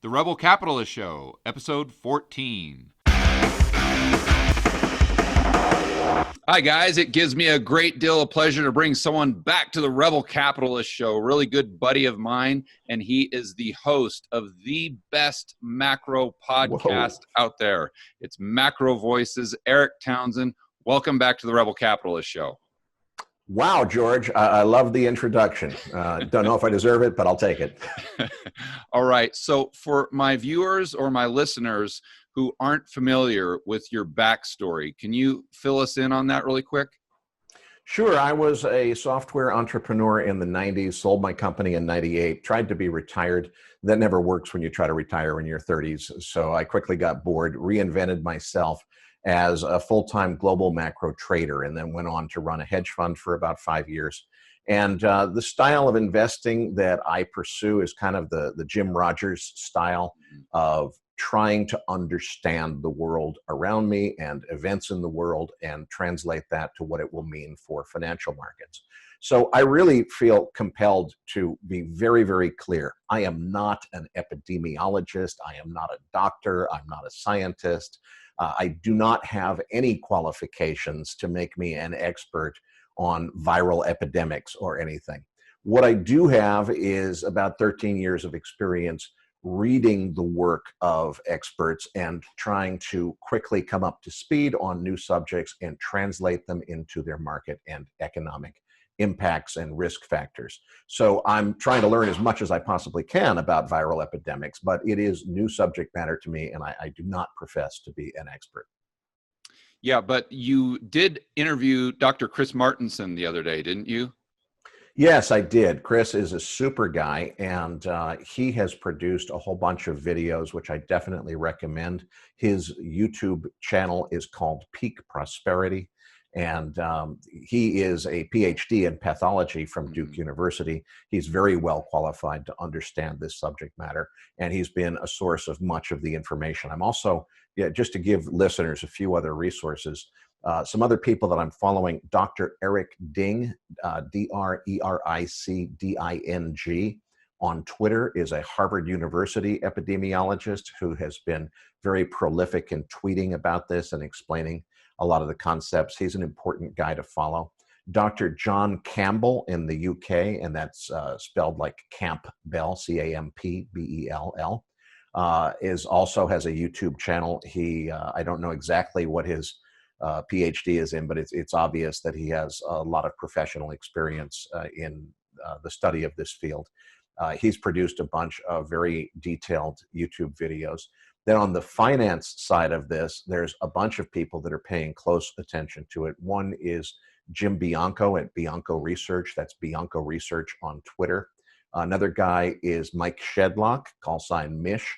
The Rebel Capitalist Show, Episode 14. Hi, guys. It gives me a great deal of pleasure to bring someone back to the Rebel Capitalist Show, a really good buddy of mine, and he is the host of the best macro podcast out there. It's MacroVoices, Erik Townsend. Welcome back to the Rebel Capitalist Show. Wow, George, I love the introduction. Don't know if I deserve it, but I'll take it. All right. So for my viewers or my listeners who aren't familiar with your backstory, can you fill us in on that really quick? Sure. I was a software entrepreneur in the 90s, sold my company in 98, tried to be retired. That never works when you try to retire in your 30s. So I quickly got bored, reinvented myself as a full-time global macro trader, and then went on to run a hedge fund for about 5 years. And the style of investing that I pursue is kind of the Jim Rogers style of trying to understand the world around me and events in the world and translate that to what it will mean for financial markets. So I really feel compelled to be very, very clear. I am not an epidemiologist. I am not a doctor. I'm not a scientist. I do not have any qualifications to make me an expert on viral epidemics or anything. What I do have is about 13 years of experience reading the work of experts and trying to quickly come up to speed on new subjects and translate them into their market and economic impacts and risk factors. So I'm trying to learn as much as I possibly can about viral epidemics, but it is new subject matter to me, and I do not profess to be an expert. Yeah, but you did interview Dr. Chris Martenson the other day, didn't you? Yes, I did. Chris is a super guy, and he has produced a whole bunch of videos, which I definitely recommend. His YouTube channel is called Peak Prosperity, and he is a PhD in pathology from Duke University. He's very well qualified to understand this subject matter, and he's been a source of much of the information. I'm also, just to give listeners a few other resources, some other people that I'm following: Dr. Erik Ding, D-R-E-R-I-C-D-I-N-G, on Twitter, is a Harvard University epidemiologist who has been very prolific in tweeting about this and explaining a lot of the concepts. He's an important guy to follow. Dr. John Campbell in the UK, and that's spelled like Campbell, C-A-M-P-B-E-L-L, also has a YouTube channel. I don't know exactly what his PhD is in, but it's obvious that he has a lot of professional experience in the study of this field. He's produced a bunch of very detailed YouTube videos. Then on the finance side of this, there's a bunch of people that are paying close attention to it. One is Jim Bianco at Bianco Research. That's Bianco Research on Twitter. Another guy is Mike Shedlock, call sign Mish.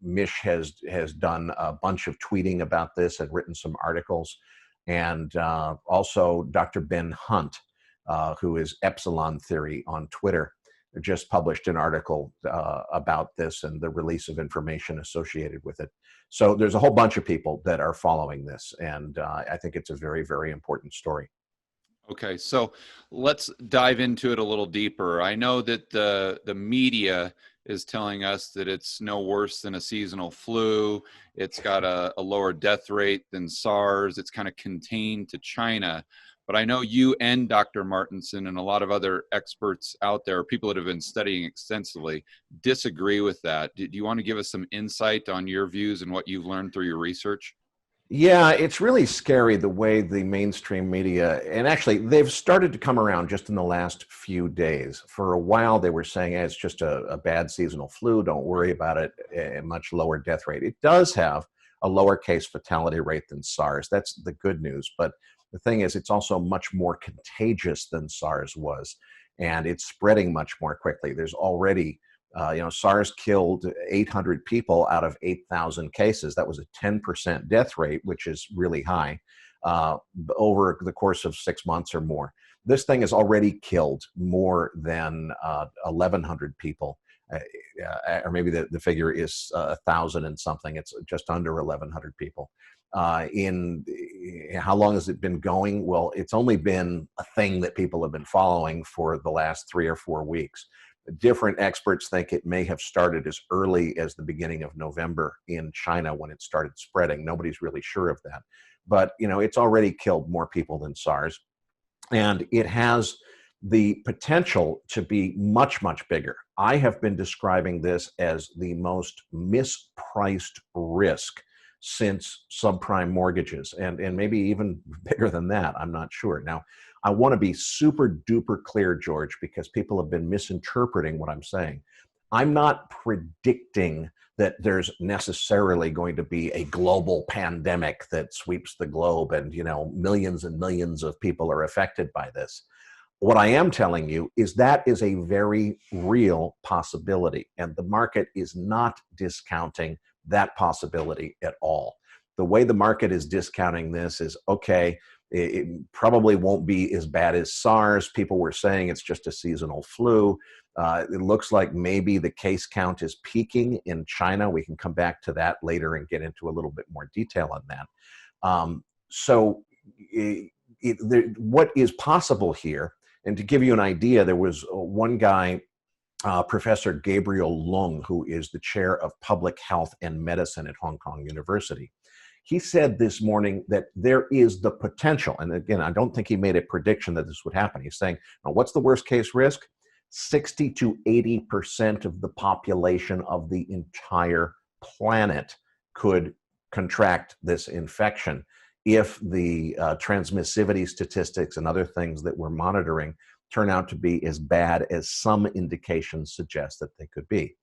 Mish has done a bunch of tweeting about this and written some articles. And also Dr. Ben Hunt, who is Epsilon Theory on Twitter, just published an article about this and the release of information associated with it. So there's a whole bunch of people that are following this, and I think it's a very, very important story. Okay, so let's dive into it a little deeper. I know that the media is telling us that it's no worse than a seasonal flu. It's got a lower death rate than SARS. It's kind of contained to China. But I know you and Dr. Martenson and a lot of other experts out there, people that have been studying extensively, disagree with that. Do you want to give us some insight on your views and what you've learned through your research? Yeah, it's really scary the way the mainstream media, and actually they've started to come around just in the last few days. For a while they were saying, hey, it's just a bad seasonal flu, don't worry about it, a much lower death rate. It does have a lower case fatality rate than SARS. That's the good news. But the thing is, it's also much more contagious than SARS was, and it's spreading much more quickly. There's already SARS killed 800 people out of 8,000 cases. That was a 10% death rate, which is really high, over the course of 6 months or more. This thing has already killed more than 1,100 people, or maybe the figure is 1,000 and something. It's just under 1,100 people. In how long has it been going? Well, it's only been a thing that people have been following for the last 3 or 4 weeks. Different experts think it may have started as early as the beginning of November in China when it started spreading. Nobody's really sure of that. But, it's already killed more people than SARS. And it has the potential to be much, much bigger. I have been describing this as the most mispriced risk since subprime mortgages, and maybe even bigger than that. I'm not sure. Now, I want to be super duper clear, George, because people have been misinterpreting what I'm saying. I'm not predicting that there's necessarily going to be a global pandemic that sweeps the globe and, millions and millions of people are affected by this. What I am telling you is that is a very real possibility, and the market is not discounting that possibility at all. The way the market is discounting this is, okay, it probably won't be as bad as SARS. People were saying it's just a seasonal flu. It looks like maybe the case count is peaking in China. We can come back to that later and get into a little bit more detail on that. What is possible here, and to give you an idea, there was one guy, Professor Gabriel Lung, who is the chair of public health and medicine at Hong Kong University. He said this morning that there is the potential, and again, I don't think he made a prediction that this would happen. He's saying, what's the worst case risk? 60 to 80% of the population of the entire planet could contract this infection if the transmissivity statistics and other things that we're monitoring turn out to be as bad as some indications suggest that they could be.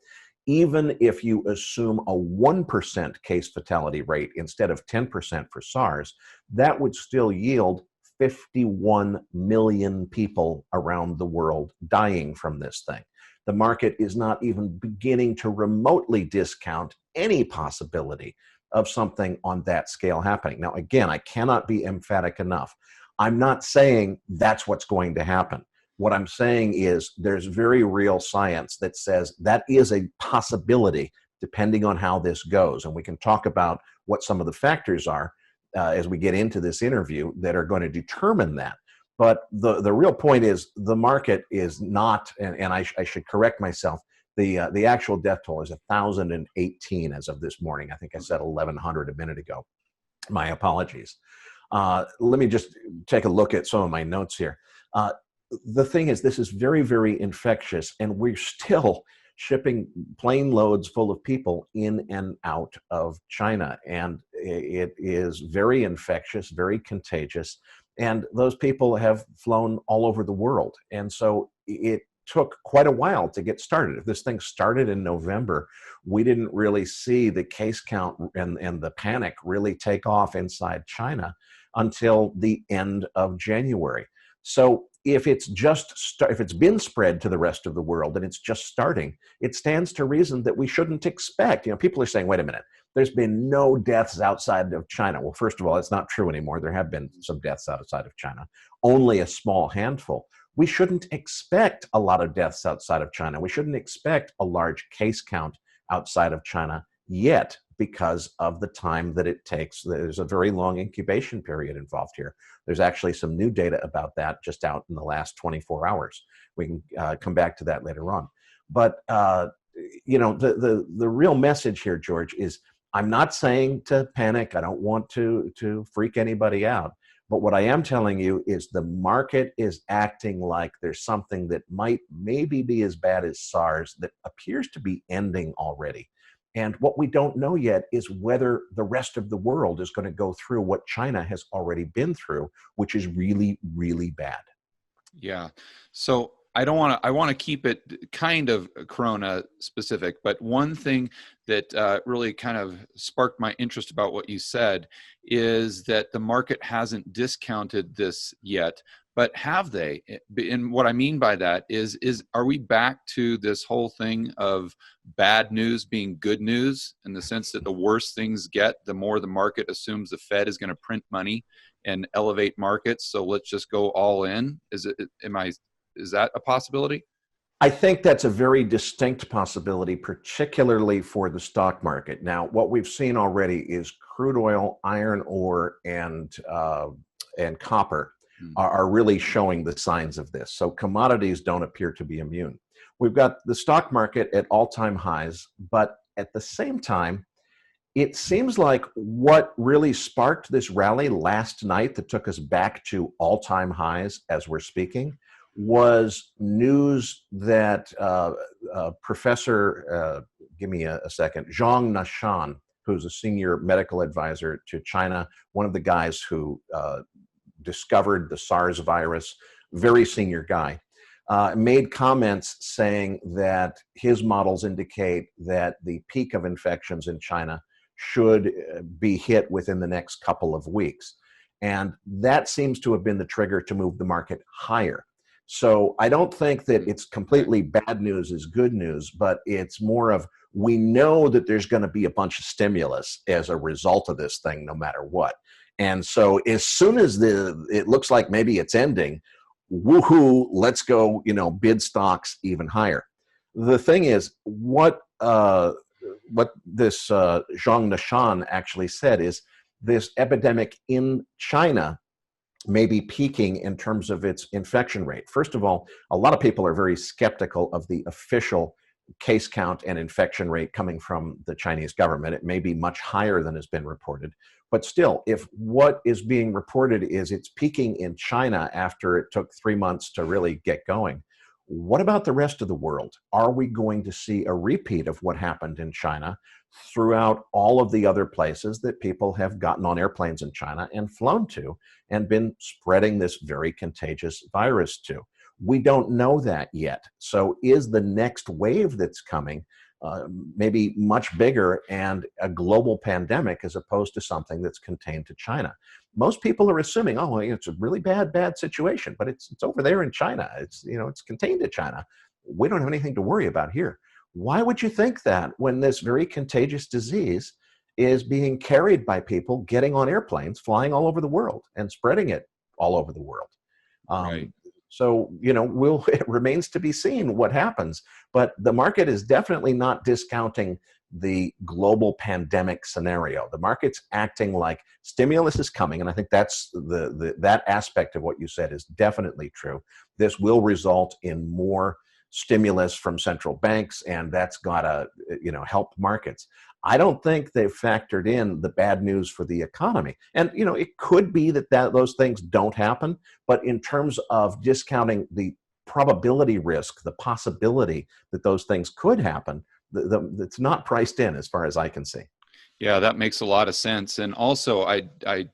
Even if you assume a 1% case fatality rate instead of 10% for SARS, that would still yield 51 million people around the world dying from this thing. The market is not even beginning to remotely discount any possibility of something on that scale happening. Now, again, I cannot be emphatic enough. I'm not saying that's what's going to happen. What I'm saying is there's very real science that says that is a possibility depending on how this goes. And we can talk about what some of the factors are as we get into this interview that are going to determine that. But the real point is the market is not, and I should correct myself, the actual death toll is 1,018 as of this morning. I think I said 1,100 a minute ago. My apologies. Let me just take a look at some of my notes here. The thing is, this is very, very infectious, and we're still shipping plane loads full of people in and out of China. And it is very infectious, very contagious. And those people have flown all over the world. And so it took quite a while to get started. If this thing started in November, we didn't really see the case count and the panic really take off inside China until the end of January. So if it's been spread to the rest of the world and it's just starting, it stands to reason that we shouldn't expect. People are saying, wait a minute, there's been no deaths outside of China. Well, first of all, it's not true anymore. There have been some deaths outside of China, only a small handful. We shouldn't expect a lot of deaths outside of China. We shouldn't expect a large case count outside of China yet because of the time that it takes. There's a very long incubation period involved here. There's actually some new data about that just out in the last 24 hours. We can come back to that later on. But, the real message here, George, is I'm not saying to panic. I don't want to freak anybody out. But what I am telling you is the market is acting like there's something that might maybe be as bad as SARS that appears to be ending already. And what we don't know yet is whether the rest of the world is going to go through what China has already been through, which is really, really bad. Yeah. So I want to keep it kind of Corona specific, but one thing that really kind of sparked my interest about what you said is that the market hasn't discounted this yet, but have they? And what I mean by that is are we back to this whole thing of bad news being good news, in the sense that the worse things get, the more the market assumes the Fed is going to print money and elevate markets, so let's just go all in? Is that a possibility? I think that's a very distinct possibility, particularly for the stock market. Now, what we've seen already is crude oil, iron ore, and copper are really showing the signs of this. So commodities don't appear to be immune. We've got the stock market at all-time highs, but at the same time, it seems like what really sparked this rally last night that took us back to all-time highs as we're speaking was news that give me a second, Zhang, who's a senior medical advisor to China, one of the guys who discovered the SARS virus, very senior guy, made comments saying that his models indicate that the peak of infections in China should be hit within the next couple of weeks. And that seems to have been the trigger to move the market higher. So I don't think that it's completely bad news is good news, but it's more of, we know that there's going to be a bunch of stimulus as a result of this thing, no matter what. And so as soon as it looks like maybe it's ending, woohoo, let's go, bid stocks even higher. The thing is, what this Zhang actually said is this epidemic in China may be peaking in terms of its infection rate. First of all, a lot of people are very skeptical of the official case count and infection rate coming from the Chinese government. It may be much higher than has been reported. But still, if what is being reported is it's peaking in China after it took 3 months to really get going, what about the rest of the world? Are we going to see a repeat of what happened in China throughout all of the other places that people have gotten on airplanes in China and flown to and been spreading this very contagious virus to? We don't know that yet. So is the next wave that's coming maybe much bigger and a global pandemic as opposed to something that's contained to China? Most people are assuming, oh, well, it's a really bad situation, but it's over there in China. It's contained to China. We don't have anything to worry about here. Why would you think that when this very contagious disease is being carried by people getting on airplanes, flying all over the world and spreading it all over the world? Right. So, it remains to be seen what happens. But the market is definitely not discounting the global pandemic scenario. The market's acting like stimulus is coming, and I think that's that aspect of what you said is definitely true. This will result in more stimulus from central banks, and that's got to help markets. I don't think they've factored in the bad news for the economy. And, it could be that those things don't happen, but in terms of discounting the probability risk, the possibility that those things could happen, it's not priced in as far as I can see. Yeah, that makes a lot of sense. And also, I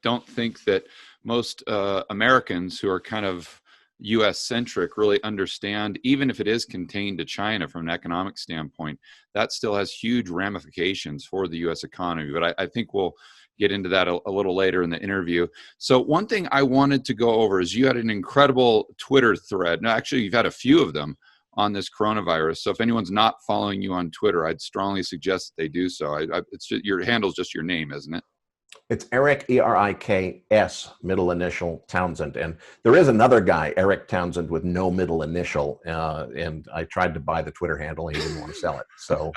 don't think that most Americans who are kind of US centric really understand, even if it is contained to China from an economic standpoint, that still has huge ramifications for the US economy. But I think we'll get into that a little later in the interview. So one thing I wanted to go over is you had an incredible Twitter thread. No, actually, you've had a few of them on this coronavirus. So if anyone's not following you on Twitter, I'd strongly suggest that they do so. It's just, your handle's just your name, isn't it? It's Erik, Eriks, middle initial, Townsend. And there is another guy, Erik Townsend, with no middle initial. And I tried to buy the Twitter handle. He didn't want to sell it. So,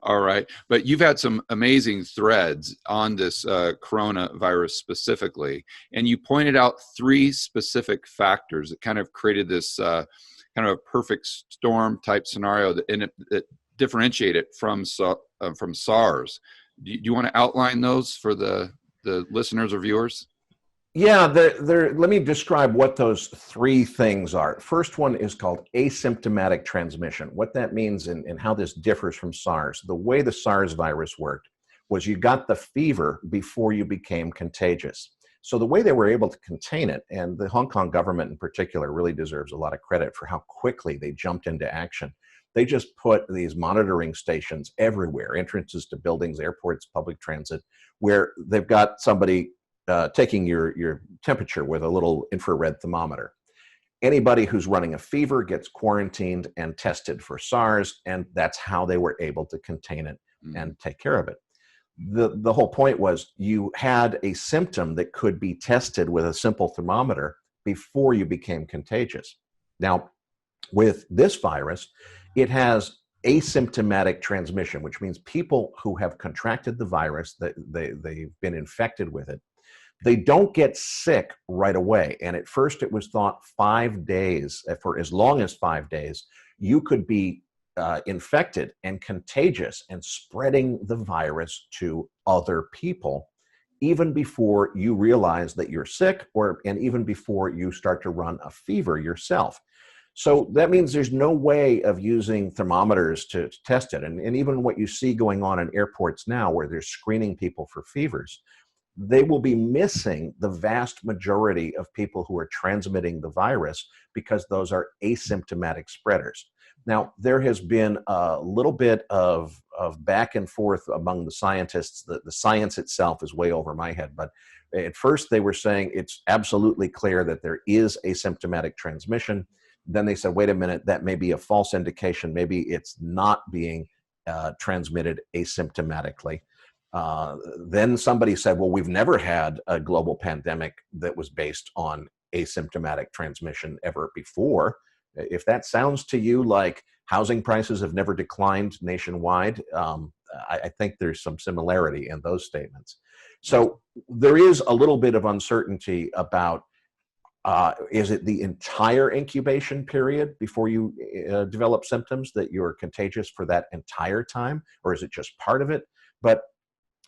all right. But you've had some amazing threads on this coronavirus specifically. And you pointed out 3 specific factors that kind of created this kind of a perfect storm type scenario that differentiate it from SARS. Do you want to outline those for the listeners or viewers? Yeah, let me describe what those 3 things are. First one is called asymptomatic transmission. What that means and how this differs from SARS. The way the SARS virus worked was you got the fever before you became contagious. So the way they were able to contain it, and the Hong Kong government in particular really deserves a lot of credit for how quickly they jumped into action. They just put these monitoring stations everywhere, entrances to buildings, airports, public transit, where they've got somebody taking your temperature with a little infrared thermometer. Anybody who's running a fever gets quarantined and tested for SARS, and that's how they were able to contain it and take care of it. The whole point was you had a symptom that could be tested with a simple thermometer before you became contagious. Now, with this virus, it has asymptomatic transmission, which means people who have contracted the virus, they've been infected with it, they don't get sick right away. And at first it was thought 5 days, for as long as 5 days, you could be infected and contagious and spreading the virus to other people even before you realize that you're sick, and even before you start to run a fever yourself. So that means there's no way of using thermometers to test it. And even what you see going on in airports now, where they're screening people for fevers, they will be missing the vast majority of people who are transmitting the virus because those are asymptomatic spreaders. Now, there has been a little bit of back and forth among the scientists. The science itself is way over my head, but at first they were saying it's absolutely clear that there is asymptomatic transmission. Then they said, wait a minute, that may be a false indication. Maybe it's not being transmitted asymptomatically. Then somebody said, well, we've never had a global pandemic that was based on asymptomatic transmission ever before. If that sounds to you like housing prices have never declined nationwide, I think there's some similarity in those statements. So there is a little bit of uncertainty about, is it the entire incubation period before you develop symptoms that you're contagious for that entire time, or is it just part of it? But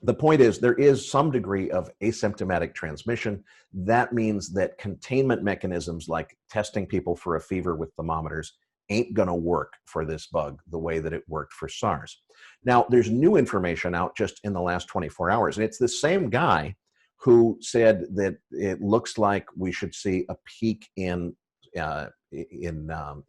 the point is, there is some degree of asymptomatic transmission. That means that containment mechanisms like testing people for a fever with thermometers ain't going to work for this bug the way that it worked for SARS. Now, there's new information out just in the last 24 hours, and it's the same guy who said that it looks like we should see a peak in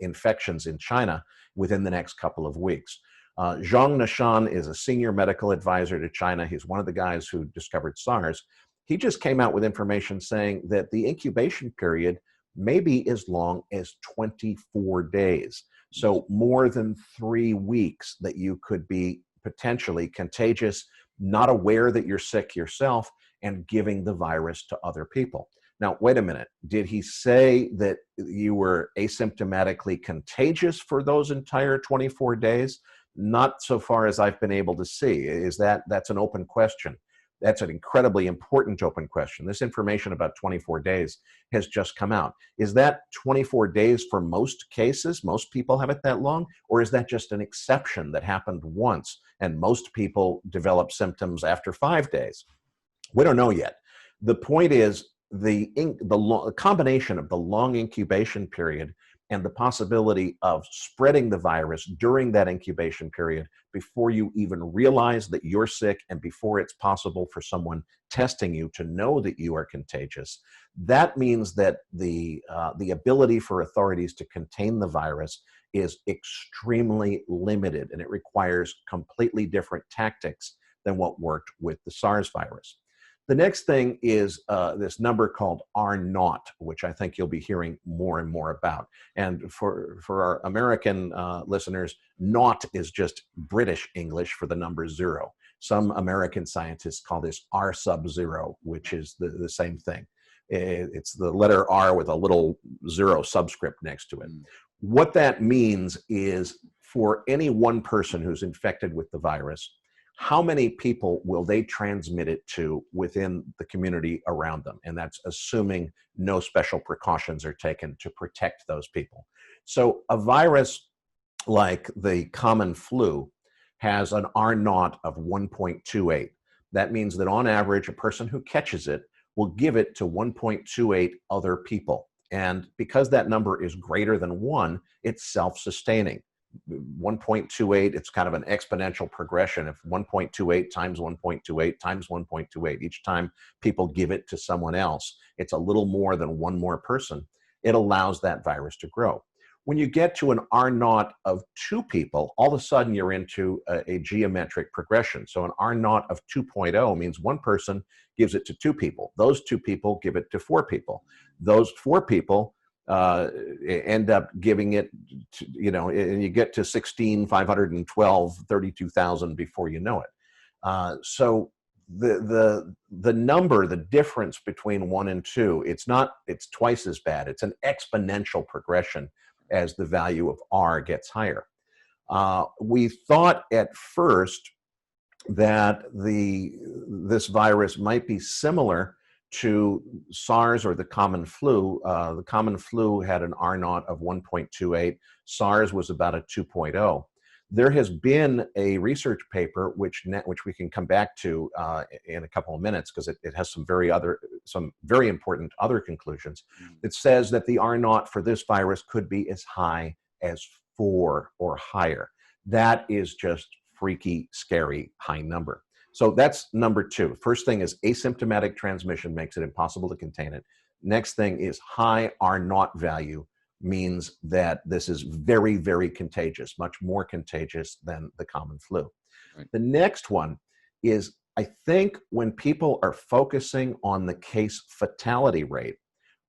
infections in China within the next couple of weeks. Zhang is a senior medical advisor to China. He's one of the guys who discovered SARS. He just came out with information saying that the incubation period may be as long as 24 days. So more than 3 weeks that you could be potentially contagious, not aware that you're sick yourself, and giving the virus to other people. Now, wait a minute. Did he say that you were asymptomatically contagious for those entire 24 days? Not so far as I've been able to see. That's an open question. That's an incredibly important open question. This information about 24 days has just come out. Is that 24 days for most cases? Most people have it that long? Or is that just an exception that happened once and most people develop symptoms after 5 days? We don't know yet. The point is the combination of the long incubation period and the possibility of spreading the virus during that incubation period before you even realize that you're sick and before it's possible for someone testing you to know that you are contagious. That means that the ability for authorities to contain the virus is extremely limited, and it requires completely different tactics than what worked with the SARS virus. The next thing is this number called R0, which I think you'll be hearing more and more about. And for our American listeners, naught is just British English for the number 0. Some American scientists call this R sub 0, which is the same thing. It's the letter R with a little 0 subscript next to it. What that means is for any one person who's infected with the virus, how many people will they transmit it to within the community around them? And that's assuming no special precautions are taken to protect those people. So a virus like the common flu has an R0 of 1.28. That means that on average, a person who catches it will give it to 1.28 other people. And because that number is greater than 1, it's self-sustaining. 1.28, it's kind of an exponential progression. If 1.28 times 1.28 times 1.28, each time people give it to someone else, it's a little more than one more person. It allows that virus to grow. When you get to an R0 of 2 people, all of a sudden you're into a geometric progression. So an R0 of 2.0 means one person gives it to 2 people. Those 2 people give it to 4 people. Those 4 people end up giving it to, and you get to 16, 512, 32,000 before you know it. So the number, the difference between 1 and 2, it's twice as bad. It's an exponential progression as the value of R gets higher. We thought at first that this virus might be similar to SARS or the common flu had an R naught of 1.28. SARS was about a 2.0. There has been a research paper which we can come back to in a couple of minutes, because it has some very important other conclusions. It says that the R naught for this virus could be as high as 4 or higher. That is just freaky, scary high number. So that's number 2. First thing is asymptomatic transmission makes it impossible to contain it. Next thing is high R naught value means that this is very, very contagious, much more contagious than the common flu. Right. The next one is, I think when people are focusing on the case fatality rate,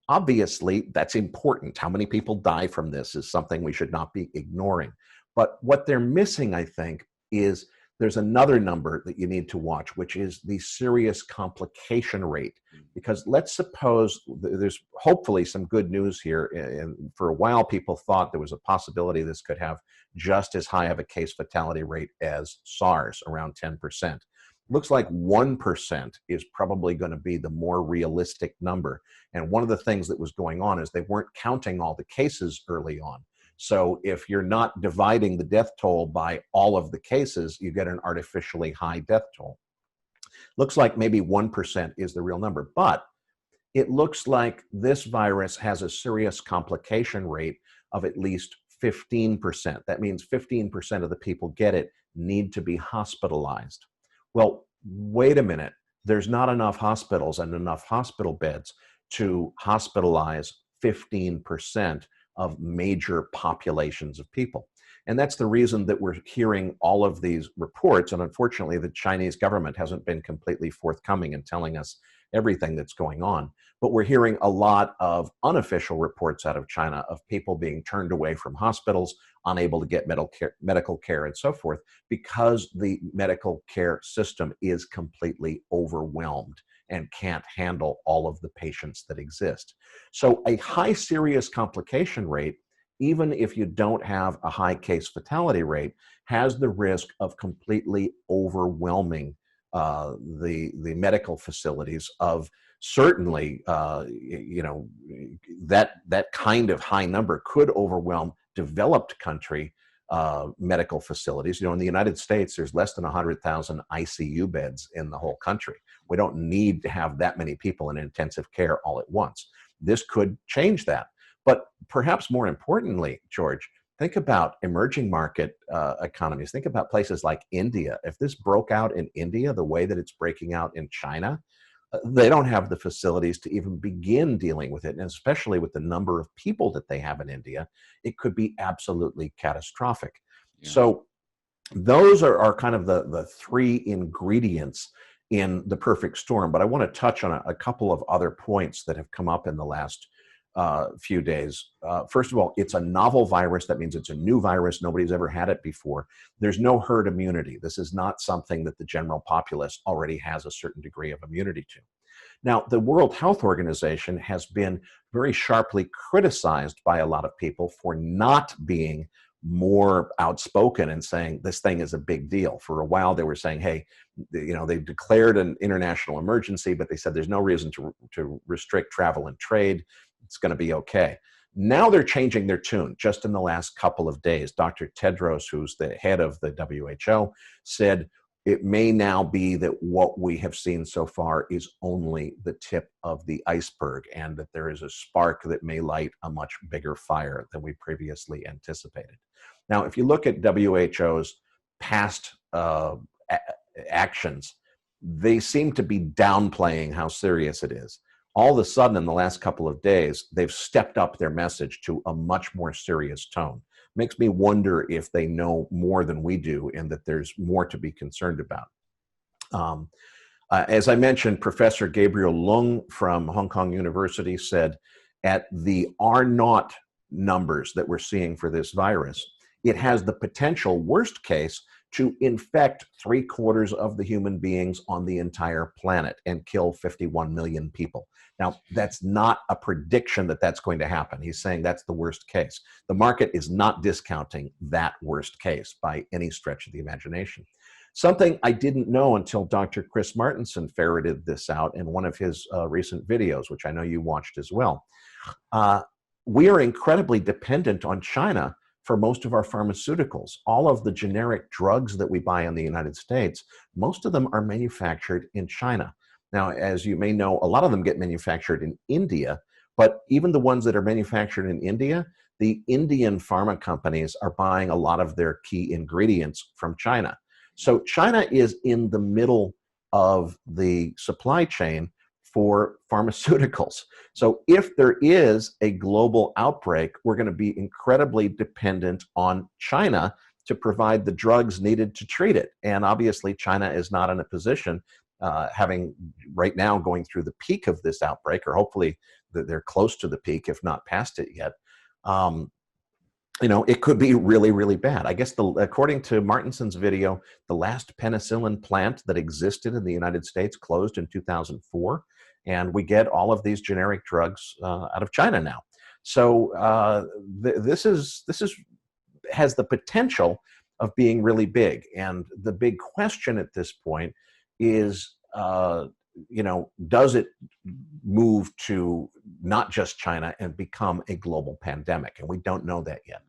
obviously that's important. How many people die from this is something we should not be ignoring. But what they're missing, I think, is there's another number that you need to watch, which is the serious complication rate. Because let's suppose there's hopefully some good news here. And for a while, people thought there was a possibility this could have just as high of a case fatality rate as SARS, around 10%. Looks like 1% is probably going to be the more realistic number. And one of the things that was going on is they weren't counting all the cases early on. So if you're not dividing the death toll by all of the cases, you get an artificially high death toll. Looks like maybe 1% is the real number, but it looks like this virus has a serious complication rate of at least 15%. That means 15% of the people get it need to be hospitalized. Well, wait a minute. There's not enough hospitals and enough hospital beds to hospitalize 15% of major populations of people. And that's the reason that we're hearing all of these reports. And unfortunately, the Chinese government hasn't been completely forthcoming in telling us everything that's going on. But we're hearing a lot of unofficial reports out of China of people being turned away from hospitals, unable to get medical care and so forth, because the medical care system is completely overwhelmed and can't handle all of the patients that exist. So a high serious complication rate, even if you don't have a high case fatality rate, has the risk of completely overwhelming the medical facilities of certainly, that kind of high number could overwhelm developed country medical facilities. In the United States, there's less than 100,000 ICU beds in the whole country. We don't need to have that many people in intensive care all at once. This could change that. But perhaps more importantly, George, think about emerging market economies. Think about places like India. If this broke out in India the way that it's breaking out in China, they don't have the facilities to even begin dealing with it. And especially with the number of people that they have in India, it could be absolutely catastrophic. Yeah. So those are kind of the three ingredients in the perfect storm. But I want to touch on a couple of other points that have come up in the last few days. First of all, it's a novel virus. That means it's a new virus. Nobody's ever had it before. There's no herd immunity. This is not something that the general populace already has a certain degree of immunity to. Now, the World Health Organization has been very sharply criticized by a lot of people for not being more outspoken and saying this thing is a big deal. For a while, they were saying, hey, they declared an international emergency, but they said there's no reason to restrict travel and trade. It's going to be okay. Now they're changing their tune just in the last couple of days. Dr. Tedros, who's the head of the WHO, said it may now be that what we have seen so far is only the tip of the iceberg, and that there is a spark that may light a much bigger fire than we previously anticipated. Now, if you look at WHO's past actions, they seem to be downplaying how serious it is. All of a sudden, in the last couple of days, they've stepped up their message to a much more serious tone. Makes me wonder if they know more than we do and that there's more to be concerned about. As I mentioned, Professor Gabriel Leung from Hong Kong University said at the R0 numbers that we're seeing for this virus, it has the potential, worst case, to infect 3/4 of the human beings on the entire planet and kill 51 million people. Now, that's not a prediction that that's going to happen. He's saying that's the worst case. The market is not discounting that worst case by any stretch of the imagination. Something I didn't know until Dr. Chris Martenson ferreted this out in one of his recent videos, which I know you watched as well. We are incredibly dependent on China for most of our pharmaceuticals. All of the generic drugs that we buy in the United States, most of them are manufactured in China. Now, as you may know, a lot of them get manufactured in India, but even the ones that are manufactured in India, the Indian pharma companies are buying a lot of their key ingredients from China. So China is in the middle of the supply chain for pharmaceuticals. So if there is a global outbreak, we're going to be incredibly dependent on China to provide the drugs needed to treat it. And obviously, China is not in a position, having right now going through the peak of this outbreak, or hopefully they're close to the peak, if not past it yet. It could be really, really bad. I guess according to Martenson's video, the last penicillin plant that existed in the United States closed in 2004, and we get all of these generic drugs out of China now. So this has the potential of being really big. And the big question at this point is, does it move to not just China and become a global pandemic? And we don't know that yet.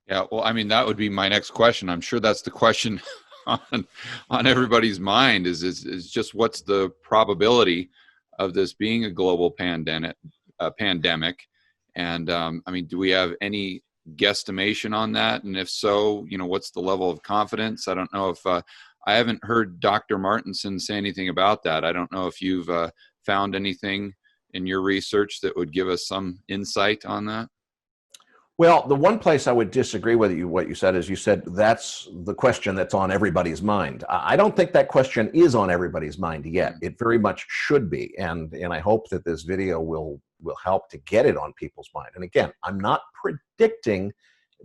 Yeah, well, I mean, that would be my next question. I'm sure that's the question on everybody's mind is just what's the probability of this being a global pandemic? And I mean, do we have any guesstimation on that? And if so, what's the level of confidence? I don't know if I haven't heard Dr. Martenson say anything about that. I don't know if you've found anything in your research that would give us some insight on that. Well, the one place I would disagree with what you said is you said that's the question that's on everybody's mind. I don't think that question is on everybody's mind yet. It very much should be, and I hope that this video will help to get it on people's mind. And again, I'm not predicting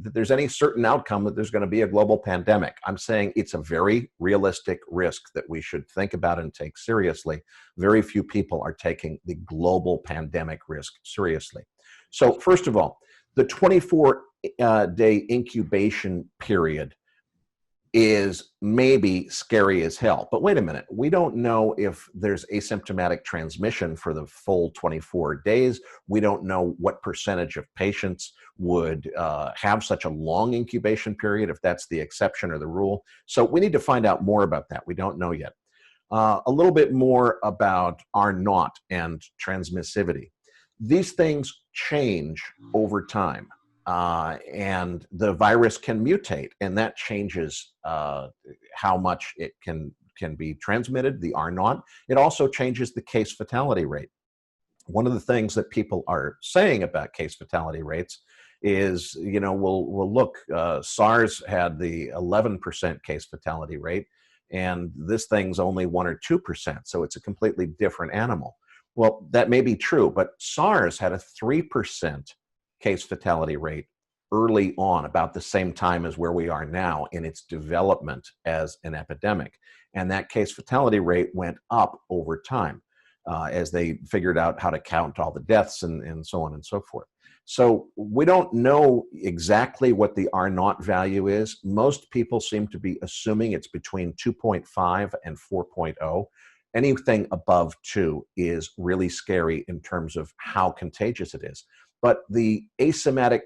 that there's any certain outcome that there's going to be a global pandemic. I'm saying it's a very realistic risk that we should think about and take seriously. Very few people are taking the global pandemic risk seriously. So first of all, the 24-day incubation period is maybe scary as hell. But wait a minute, we don't know if there's asymptomatic transmission for the full 24 days. We don't know what percentage of patients would have such a long incubation period, if that's the exception or the rule. So we need to find out more about that. We don't know yet. A little bit more about R0 and transmissivity. These things change over time, and the virus can mutate, and that changes how much it can be transmitted, the R0. It also changes the case fatality rate. One of the things that people are saying about case fatality rates is, we'll look, SARS had the 11% case fatality rate, and this thing's only 1 or 2%, so it's a completely different animal. Well, that may be true, but SARS had a 3% case fatality rate early on, about the same time as where we are now in its development as an epidemic. And that case fatality rate went up over time as they figured out how to count all the deaths and so on and so forth. So we don't know exactly what the R0 value is. Most people seem to be assuming it's between 2.5 and 4.0. Anything above 2 is really scary in terms of how contagious it is. But the asymptomatic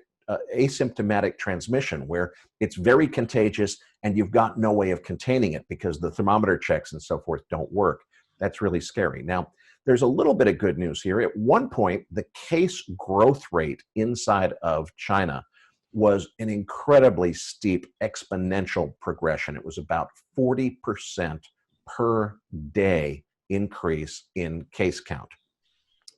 transmission, where it's very contagious and you've got no way of containing it because the thermometer checks and so forth don't work, that's really scary. Now, there's a little bit of good news here. At one point, the case growth rate inside of China was an incredibly steep exponential progression. It was about 40% per day increase in case count.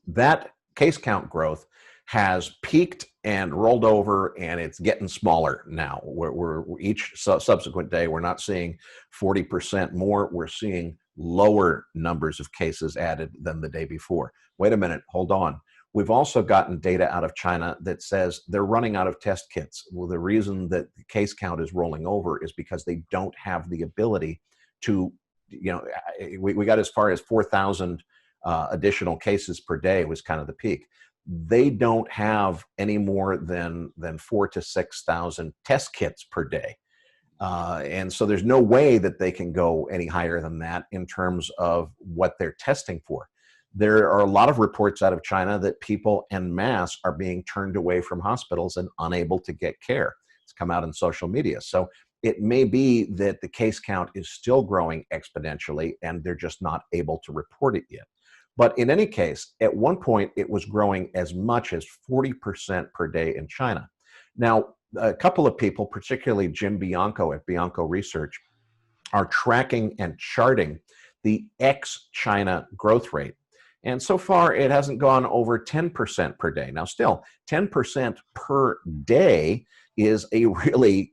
That case count growth has peaked and rolled over, and it's getting smaller now. We're each subsequent day, we're not seeing 40% more. We're seeing lower numbers of cases added than the day before. Wait a minute, hold on. We've also gotten data out of China that says they're running out of test kits. Well, the reason that the case count is rolling over is because they don't have the ability to, we got as far as 4,000 additional cases per day was kind of the peak. They don't have any more than 4,000 to 6,000 test kits per day. And so there's no way that they can go any higher than that in terms of what they're testing for. There are a lot of reports out of China that people en masse are being turned away from hospitals and unable to get care. It's come out in social media. So it may be that the case count is still growing exponentially and they're just not able to report it yet. But in any case, at one point, it was growing as much as 40% per day in China. Now, a couple of people, particularly Jim Bianco at Bianco Research, are tracking and charting the ex-China growth rate. And so far, it hasn't gone over 10% per day. Now, still, 10% per day is a really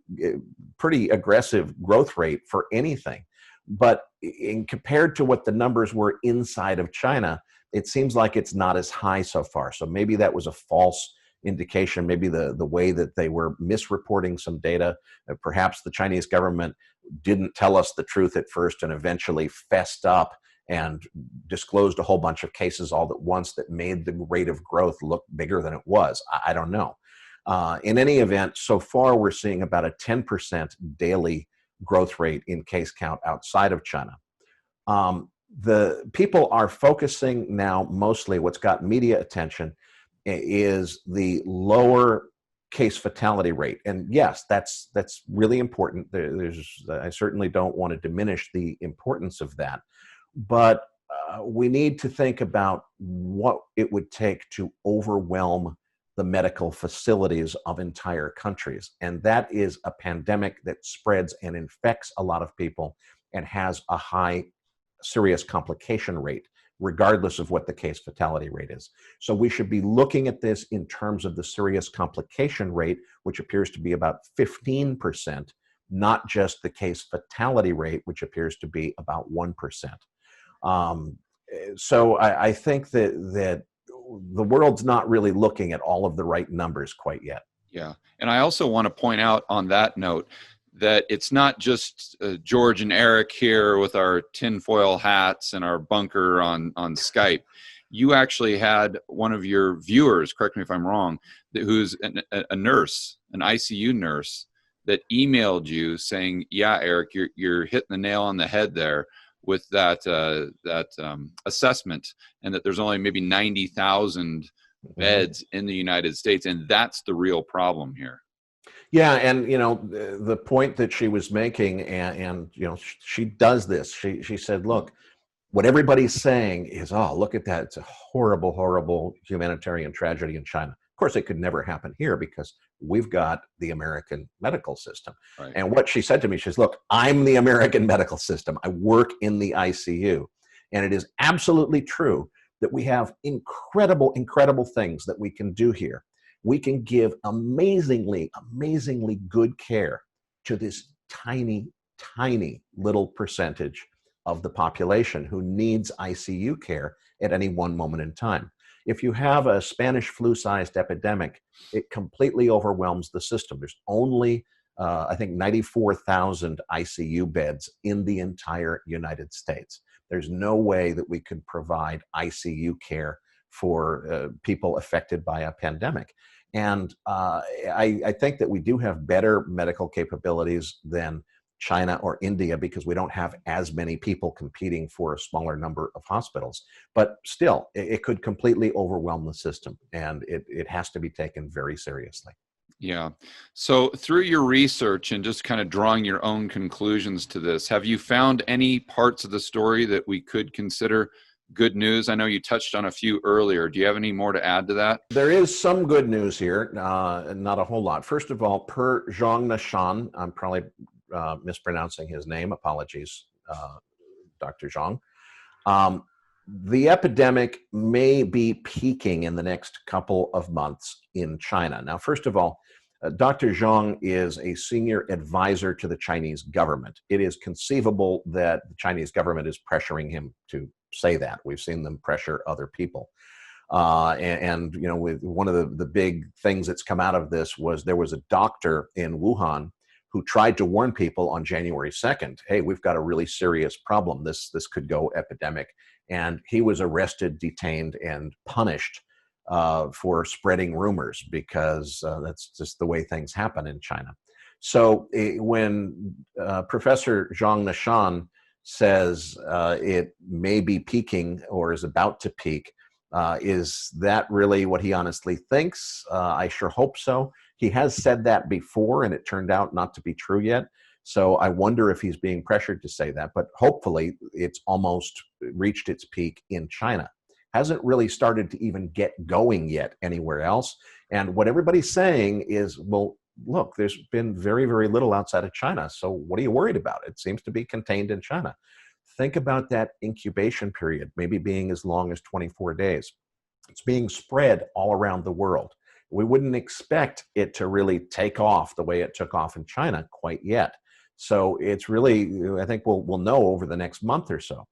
pretty aggressive growth rate for anything. But in compared to what the numbers were inside of China, it seems like it's not as high so far. So maybe that was a false indication, maybe the way that they were misreporting some data. Perhaps the Chinese government didn't tell us the truth at first and eventually fessed up and disclosed a whole bunch of cases all at once that made the rate of growth look bigger than it was. I don't know. In any event, so far we're seeing about a 10% daily growth rate in case count outside of China. The people are focusing now mostly, what's got media attention is the lower case fatality rate. And yes, that's really important. I certainly don't want to diminish the importance of that. But we need to think about what it would take to overwhelm the medical facilities of entire countries. And that is a pandemic that spreads and infects a lot of people and has a high serious complication rate, regardless of what the case fatality rate is. So we should be looking at this in terms of the serious complication rate, which appears to be about 15%, not just the case fatality rate, which appears to be about 1%. So I think that the world's not really looking at all of the right numbers quite yet. Yeah. And I also want to point out on that note that it's not just George and Erik here with our tinfoil hats and our bunker on Skype. You actually had one of your viewers, correct me if I'm wrong, who's a nurse, an ICU nurse, that emailed you saying, yeah, Erik, you're hitting the nail on the head there with that assessment, and that there's only maybe 90,000 beds in the United States, and that's the real problem here. Yeah, and the point that she was making, and she does this. She said, look, what everybody's saying is, oh, look at that. It's a horrible, horrible humanitarian tragedy in China. Of course, it could never happen here because we've got the American medical system. Right. And what she said to me, she says, look, I'm the American medical system. I work in the ICU. And it is absolutely true that we have incredible, incredible things that we can do here. We can give amazingly, amazingly good care to this tiny, tiny little percentage of the population who needs ICU care at any one moment in time. If you have a Spanish flu-sized epidemic, it completely overwhelms the system. There's only, I think, 94,000 ICU beds in the entire United States. There's no way that we could provide ICU care for people affected by a pandemic. And I think that we do have better medical capabilities than China or India because we don't have as many people competing for a smaller number of hospitals. But still, it could completely overwhelm the system, and it has to be taken very seriously. Yeah. So through your research and just kind of drawing your own conclusions to this, have you found any parts of the story that we could consider good news? I know you touched on a few earlier. Do you have any more to add to that? There is some good news here, not a whole lot. First of all, per Zhang, I'm probably mispronouncing his name. Apologies, Dr. Zhang. The epidemic may be peaking in the next couple of months in China. Now, first of all, Dr. Zhang is a senior advisor to the Chinese government. It is conceivable that the Chinese government is pressuring him to say that. We've seen them pressure other people. With one of the big things that's come out of this was there was a doctor in Wuhan who tried to warn people on January 2nd, hey, we've got a really serious problem. This could go epidemic. And he was arrested, detained, and punished for spreading rumors because that's just the way things happen in China. So when Professor Zhang says it may be peaking or is about to peak, is that really what he honestly thinks? I sure hope so. He has said that before, and it turned out not to be true yet. So I wonder if he's being pressured to say that, but hopefully it's almost reached its peak in China. Hasn't really started to even get going yet anywhere else. And what everybody's saying is, well, look, there's been very, very little outside of China. So what are you worried about? It seems to be contained in China. Think about that incubation period, maybe being as long as 24 days. It's being spread all around the world. We wouldn't expect it to really take off the way it took off in China quite yet. So it's really, I think we'll know over the next month or so.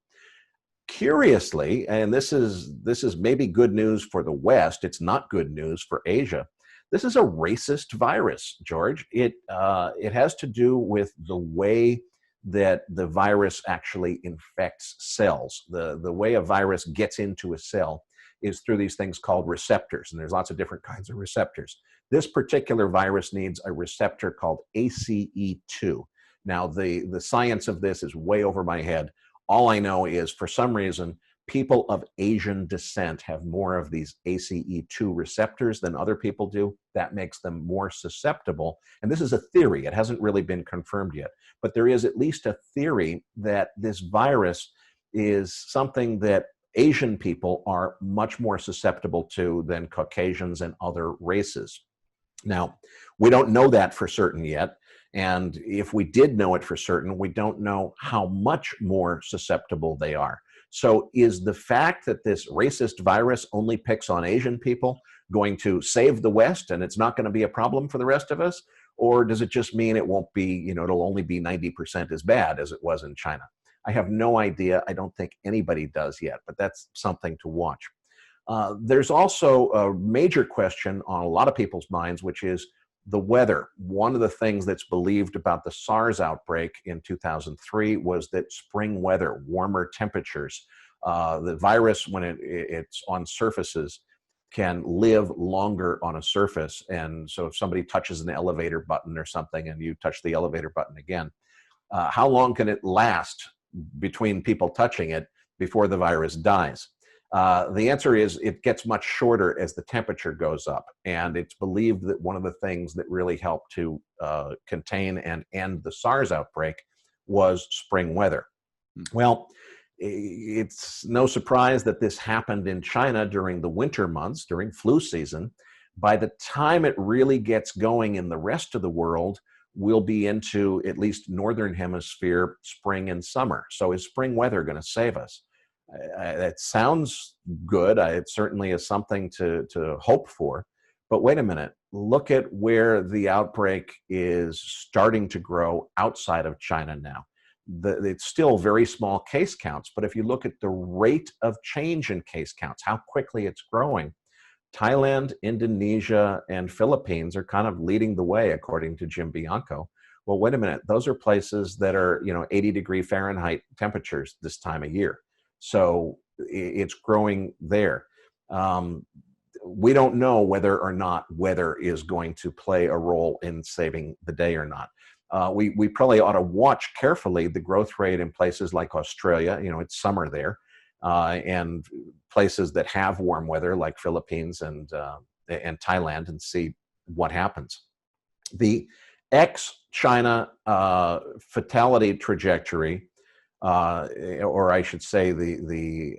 Curiously, and this is maybe good news for the West, it's not good news for Asia. This is a racist virus, George. It has to do with the way that the virus actually infects cells. The way a virus gets into a cell is through these things called receptors, and there's lots of different kinds of receptors. This particular virus needs a receptor called ACE2. Now, the science of this is way over my head. All I know is, for some reason, people of Asian descent have more of these ACE2 receptors than other people do. That makes them more susceptible. And this is a theory. It hasn't really been confirmed yet. But there is at least a theory that this virus is something that Asian people are much more susceptible to than Caucasians and other races. Now, we don't know that for certain yet. And if we did know it for certain, we don't know how much more susceptible they are. So is the fact that this racist virus only picks on Asian people going to save the West and it's not going to be a problem for the rest of us? Or does it just mean it won't be, it'll only be 90% as bad as it was in China? I have no idea. I don't think anybody does yet, but that's something to watch. There's also a major question on a lot of people's minds, which is the weather. One of the things that's believed about the SARS outbreak in 2003 was that spring weather, warmer temperatures, the virus, when it's on surfaces, can live longer on a surface. And so if somebody touches an elevator button or something and you touch the elevator button again, how long can it last between people touching it before the virus dies? The answer is it gets much shorter as the temperature goes up. And it's believed that one of the things that really helped to contain and end the SARS outbreak was spring weather. Well, it's no surprise that this happened in China during the winter months, during flu season. By the time it really gets going in the rest of the world, we'll be into, at least northern hemisphere, spring and summer. So is spring weather going to save us? It sounds good. It certainly is something to hope for. But wait a minute. Look at where the outbreak is starting to grow outside of China now. It's still very small case counts, but if you look at the rate of change in case counts, how quickly it's growing, Thailand, Indonesia, and Philippines are kind of leading the way, according to Jim Bianco. Well, wait a minute. Those are places that are, 80-degree Fahrenheit temperatures this time of year. So it's growing there. We don't know whether or not weather is going to play a role in saving the day or not. We probably ought to watch carefully the growth rate in places like Australia. It's summer there, and places that have warm weather like Philippines and Thailand, and see what happens. The ex-China fatality trajectory, or I should say the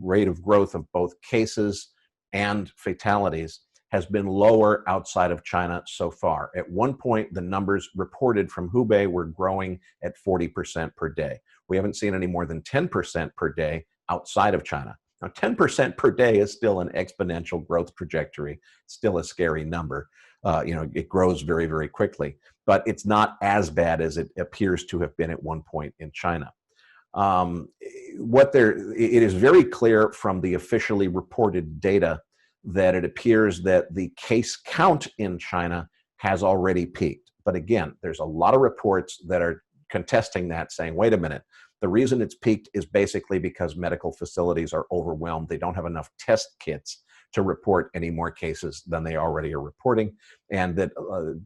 rate of growth of both cases and fatalities has been lower outside of China so far. At one point, the numbers reported from Hubei were growing at 40% per day. We haven't seen any more than 10% per day outside of China. Now, 10% per day is still an exponential growth trajectory, still a scary number. It grows very, very quickly, but it's not as bad as it appears to have been at one point in China. It is very clear from the officially reported data that it appears that the case count in China has already peaked. But again, there's a lot of reports that are contesting that, saying, wait a minute, the reason it's peaked is basically because medical facilities are overwhelmed. They don't have enough test kits to report any more cases than they already are reporting, and that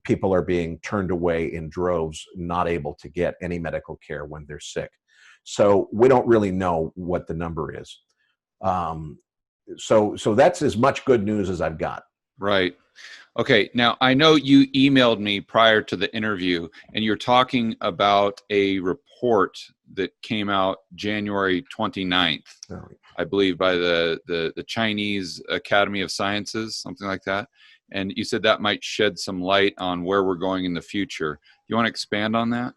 people are being turned away in droves, not able to get any medical care when they're sick. So we don't really know what the number is. So that's as much good news as I've got. Right. Okay. Now, I know you emailed me prior to the interview, and you're talking about a report that came out January 29th, I believe, by the Chinese Academy of Sciences, something like that. And you said that might shed some light on where we're going in the future. You want to expand on that?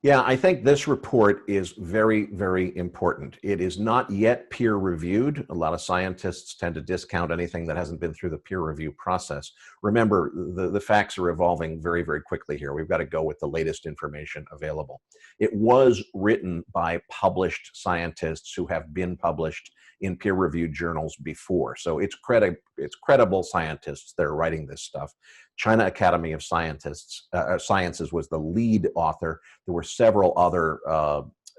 Yeah, I think this report is very, very important. It is not yet peer reviewed. A lot of scientists tend to discount anything that hasn't been through the peer review process. Remember, the facts are evolving very, very quickly here. We've got to go with the latest information available. It was written by published scientists who have been published in peer-reviewed journals before. So it's credible scientists that are writing this stuff. China Academy of Sciences was the lead author. There were several other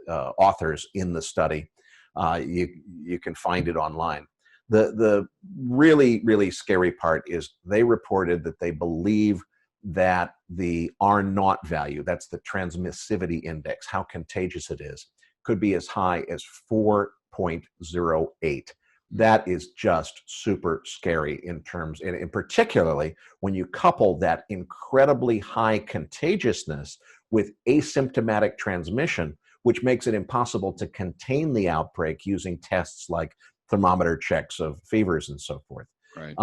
authors in the study. You can find it online. The really, really scary part is they reported that they believe that the R0 value, that's the transmissivity index, how contagious it is, could be as high as 4.08. That is just super scary in terms, and particularly when you couple that incredibly high contagiousness with asymptomatic transmission, which makes it impossible to contain the outbreak using tests like thermometer checks of fevers and so forth. Right.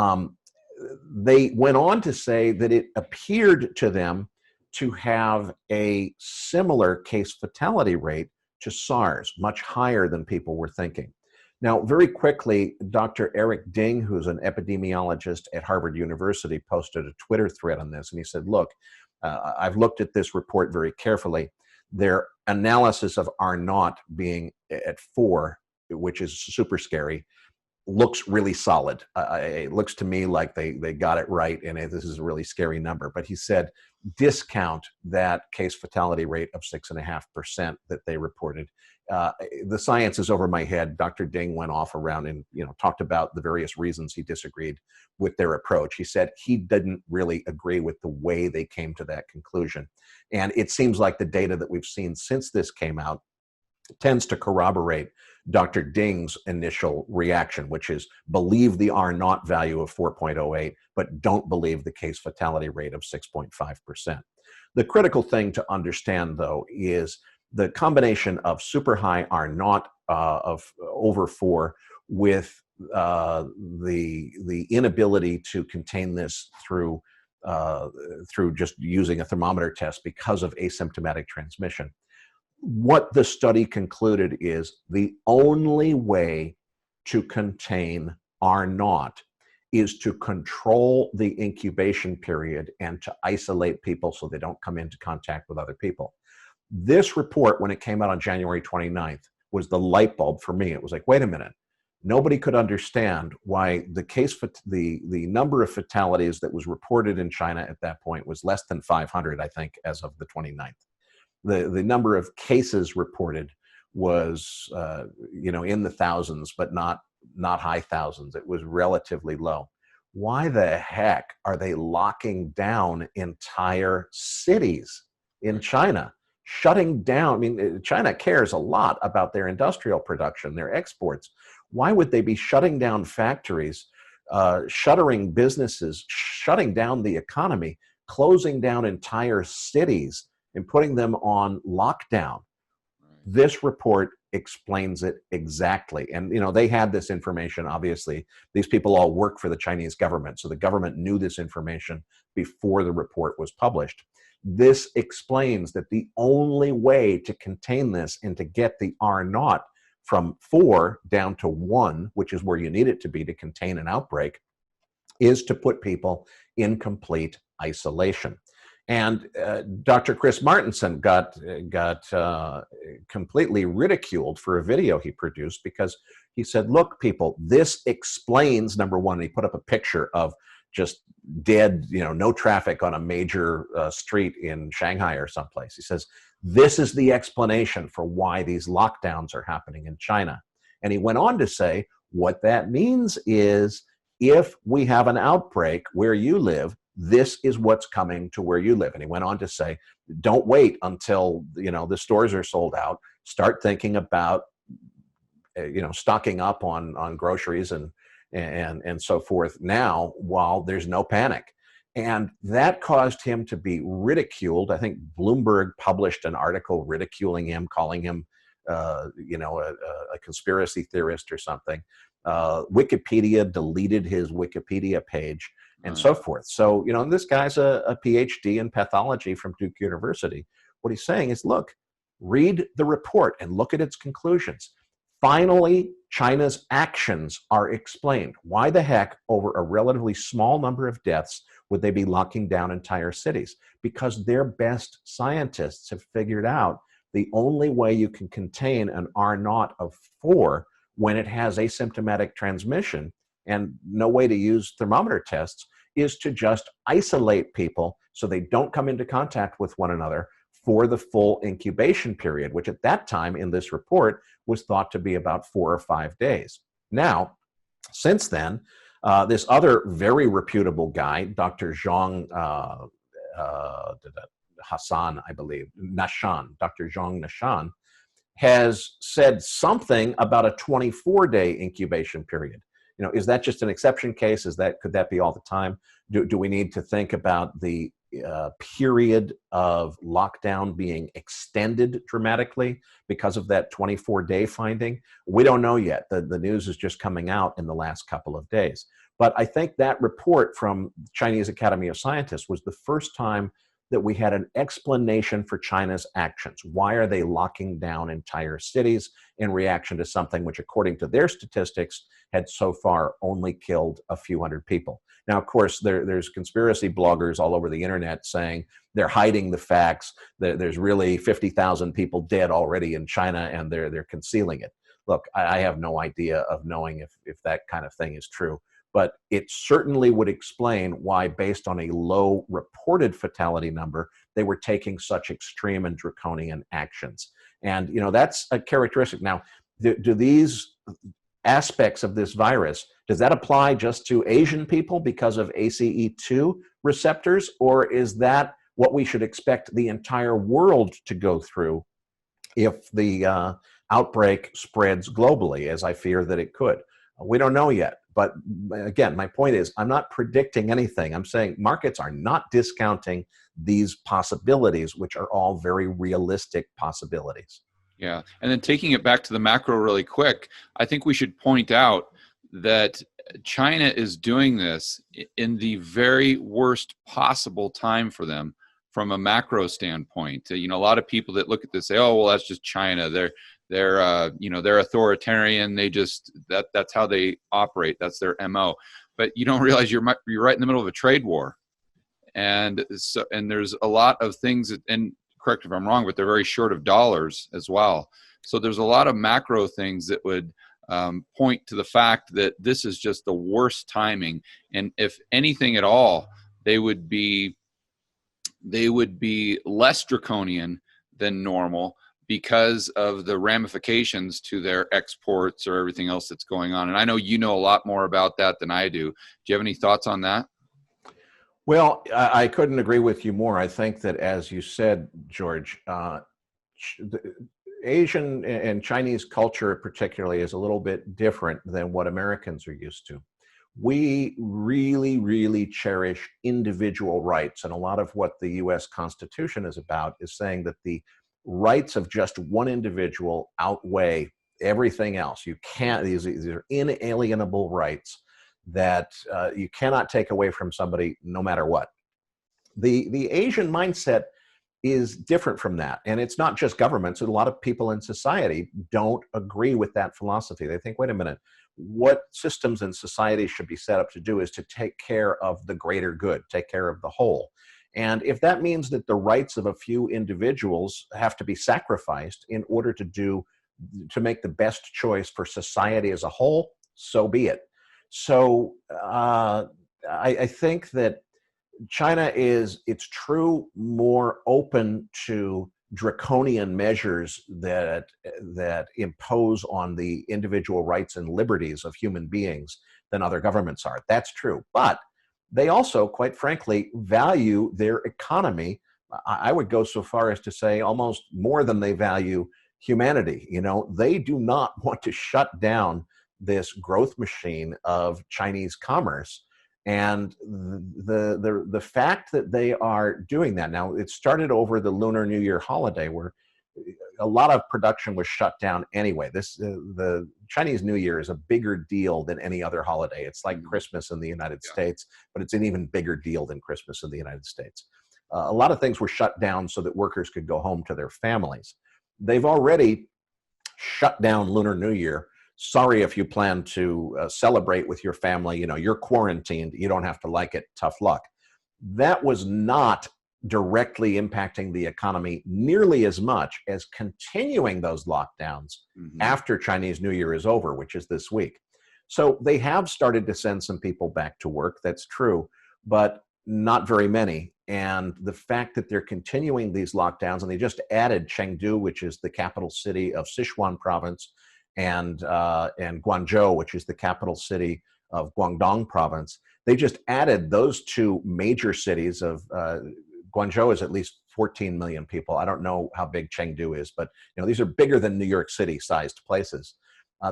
They went on to say that it appeared to them to have a similar case fatality rate to SARS, much higher than people were thinking. Now, very quickly, Dr. Erik Ding, who's an epidemiologist at Harvard University, posted a Twitter thread on this, and he said, look, I've looked at this report very carefully. Their analysis of R0 being at 4, which is super scary, looks really solid. It looks to me like they got it right, and this is a really scary number. But he said, discount that case fatality rate of 6.5% that they reported. The science is over my head. Dr. Ding went off around and talked about the various reasons he disagreed with their approach. He said he didn't really agree with the way they came to that conclusion. And it seems like the data that we've seen since this came out tends to corroborate Dr. Ding's initial reaction, which is believe the R0 value of 4.08, but don't believe the case fatality rate of 6.5%. The critical thing to understand, though, is the combination of super high R0 of over 4 with the inability to contain this through just using a thermometer test because of asymptomatic transmission. What the study concluded is the only way to contain R0 is to control the incubation period and to isolate people so they don't come into contact with other people. This report, when it came out on January 29th, was the light bulb for me. It was like, wait a minute. Nobody could understand why the number of fatalities that was reported in China at that point was less than 500, I think, as of the 29th. The number of cases reported was in the thousands, but not high thousands. It was relatively low. Why the heck are they locking down entire cities in China? Shutting down, I mean, China cares a lot about their industrial production, their exports. Why would they be shutting down factories, shuttering businesses, shutting down the economy, closing down entire cities, and putting them on lockdown? This report explains it exactly. And, they had this information, obviously. These people all work for the Chinese government, so the government knew this information before the report was published. This explains that the only way to contain this and to get the R0 from 4 down to 1, which is where you need it to be to contain an outbreak, is to put people in complete isolation. And Dr. Chris Martenson got completely ridiculed for a video he produced because he said, look, people, this explains, number one, he put up a picture of just dead, no traffic on a major street in Shanghai or someplace. He says, this is the explanation for why these lockdowns are happening in China. And he went on to say, what that means is if we have an outbreak where you live, this is what's coming to where you live. And he went on to say, don't wait until, the stores are sold out. Start thinking about, stocking up on groceries and so forth now while there's no panic. And that caused him to be ridiculed. I think Bloomberg published an article ridiculing him, calling him, a conspiracy theorist or something. Wikipedia deleted his Wikipedia page and so forth. So, this guy's a PhD in pathology from Duke University. What he's saying is, look, read the report and look at its conclusions. Finally, China's actions are explained. Why the heck, over a relatively small number of deaths, would they be locking down entire cities? Because their best scientists have figured out the only way you can contain an R0 of 4 when it has asymptomatic transmission and no way to use thermometer tests is to just isolate people so they don't come into contact with one another for the full incubation period, which at that time in this report was thought to be about 4 or 5 days. Now, since then, this other very reputable guy, Dr. Zhang Hassan, I believe, Nashan, Dr. Zhang Nashan, has said something about a 24-day incubation period. Is that just an exception case? Could that be all the time? Do we need to think about the period of lockdown being extended dramatically because of that 24-day finding? We don't know yet. The news is just coming out in the last couple of days. But I think that report from Chinese Academy of Scientists was the first time that we had an explanation for China's actions. Why are they locking down entire cities in reaction to something which, according to their statistics, had so far only killed a few hundred people? Now, of course, there's conspiracy bloggers all over the internet saying they're hiding the facts. There's really 50,000 people dead already in China, and they're concealing it. Look, I have no idea of knowing if that kind of thing is true. But it certainly would explain why, based on a low reported fatality number, they were taking such extreme and draconian actions. And, that's a characteristic. Now, do these aspects of this virus, does that apply just to Asian people because of ACE2 receptors? Or is that what we should expect the entire world to go through if the outbreak spreads globally, as I fear that it could? We don't know yet. But again, my point is, I'm not predicting anything. I'm saying markets are not discounting these possibilities, which are all very realistic possibilities. Yeah. And then taking it back to the macro really quick, I think we should point out that China is doing this in the very worst possible time for them from a macro standpoint. A lot of people that look at this say, oh, well, that's just China. They're authoritarian. That's how they operate. That's their MO. But you don't realize you're right in the middle of a trade war, and there's a lot of things. And correct if I'm wrong, but they're very short of dollars as well. So there's a lot of macro things that would point to the fact that this is just the worst timing. And if anything at all, they would be less draconian than normal, because of the ramifications to their exports or everything else that's going on. And I know you know a lot more about that than I do. Do you have any thoughts on that? Well, I couldn't agree with you more. I think that, as you said, George, Asian and Chinese culture particularly is a little bit different than what Americans are used to. We really, really cherish individual rights. And a lot of what the US Constitution is about is saying that the rights of just one individual outweigh everything else. You can't, these are inalienable rights that you cannot take away from somebody no matter what. The Asian mindset is different from that. And it's not just governments. A lot of people in society don't agree with that philosophy. They think, wait a minute, what systems in society should be set up to do is to take care of the greater good, take care of the whole. And if that means that the rights of a few individuals have to be sacrificed in order to make the best choice for society as a whole, so be it. So I think that China is, it's true, more open to draconian measures that impose on the individual rights and liberties of human beings than other governments are. That's true. But they also, quite frankly, value their economy. I would go so far as to say almost more than they value humanity. You know, they do not want to shut down this growth machine of Chinese commerce. And the fact that they are doing that now, it started over the Lunar New Year holiday, where a lot of production was shut down anyway. The Chinese New Year is a bigger deal than any other holiday. It's like Christmas in the United States, but it's an even bigger deal than Christmas in the United States. A lot of things were shut down so that workers could go home to their families. They've already shut down Lunar New Year. Sorry if you plan to celebrate with your family. You know, you're quarantined. You don't have to like it. Tough luck. That was not directly impacting the economy nearly as much as continuing those lockdowns after Chinese New Year is over, which is this week. So they have started to send some people back to work. That's true, but not very many. And the fact that they're continuing these lockdowns, and they just added Chengdu, which is the capital city of Sichuan province, and Guangzhou, which is the capital city of Guangdong province. They just added those two major cities of Guangzhou is at least 14 million people. I don't know how big Chengdu is, but you know, these are bigger than New York City sized places.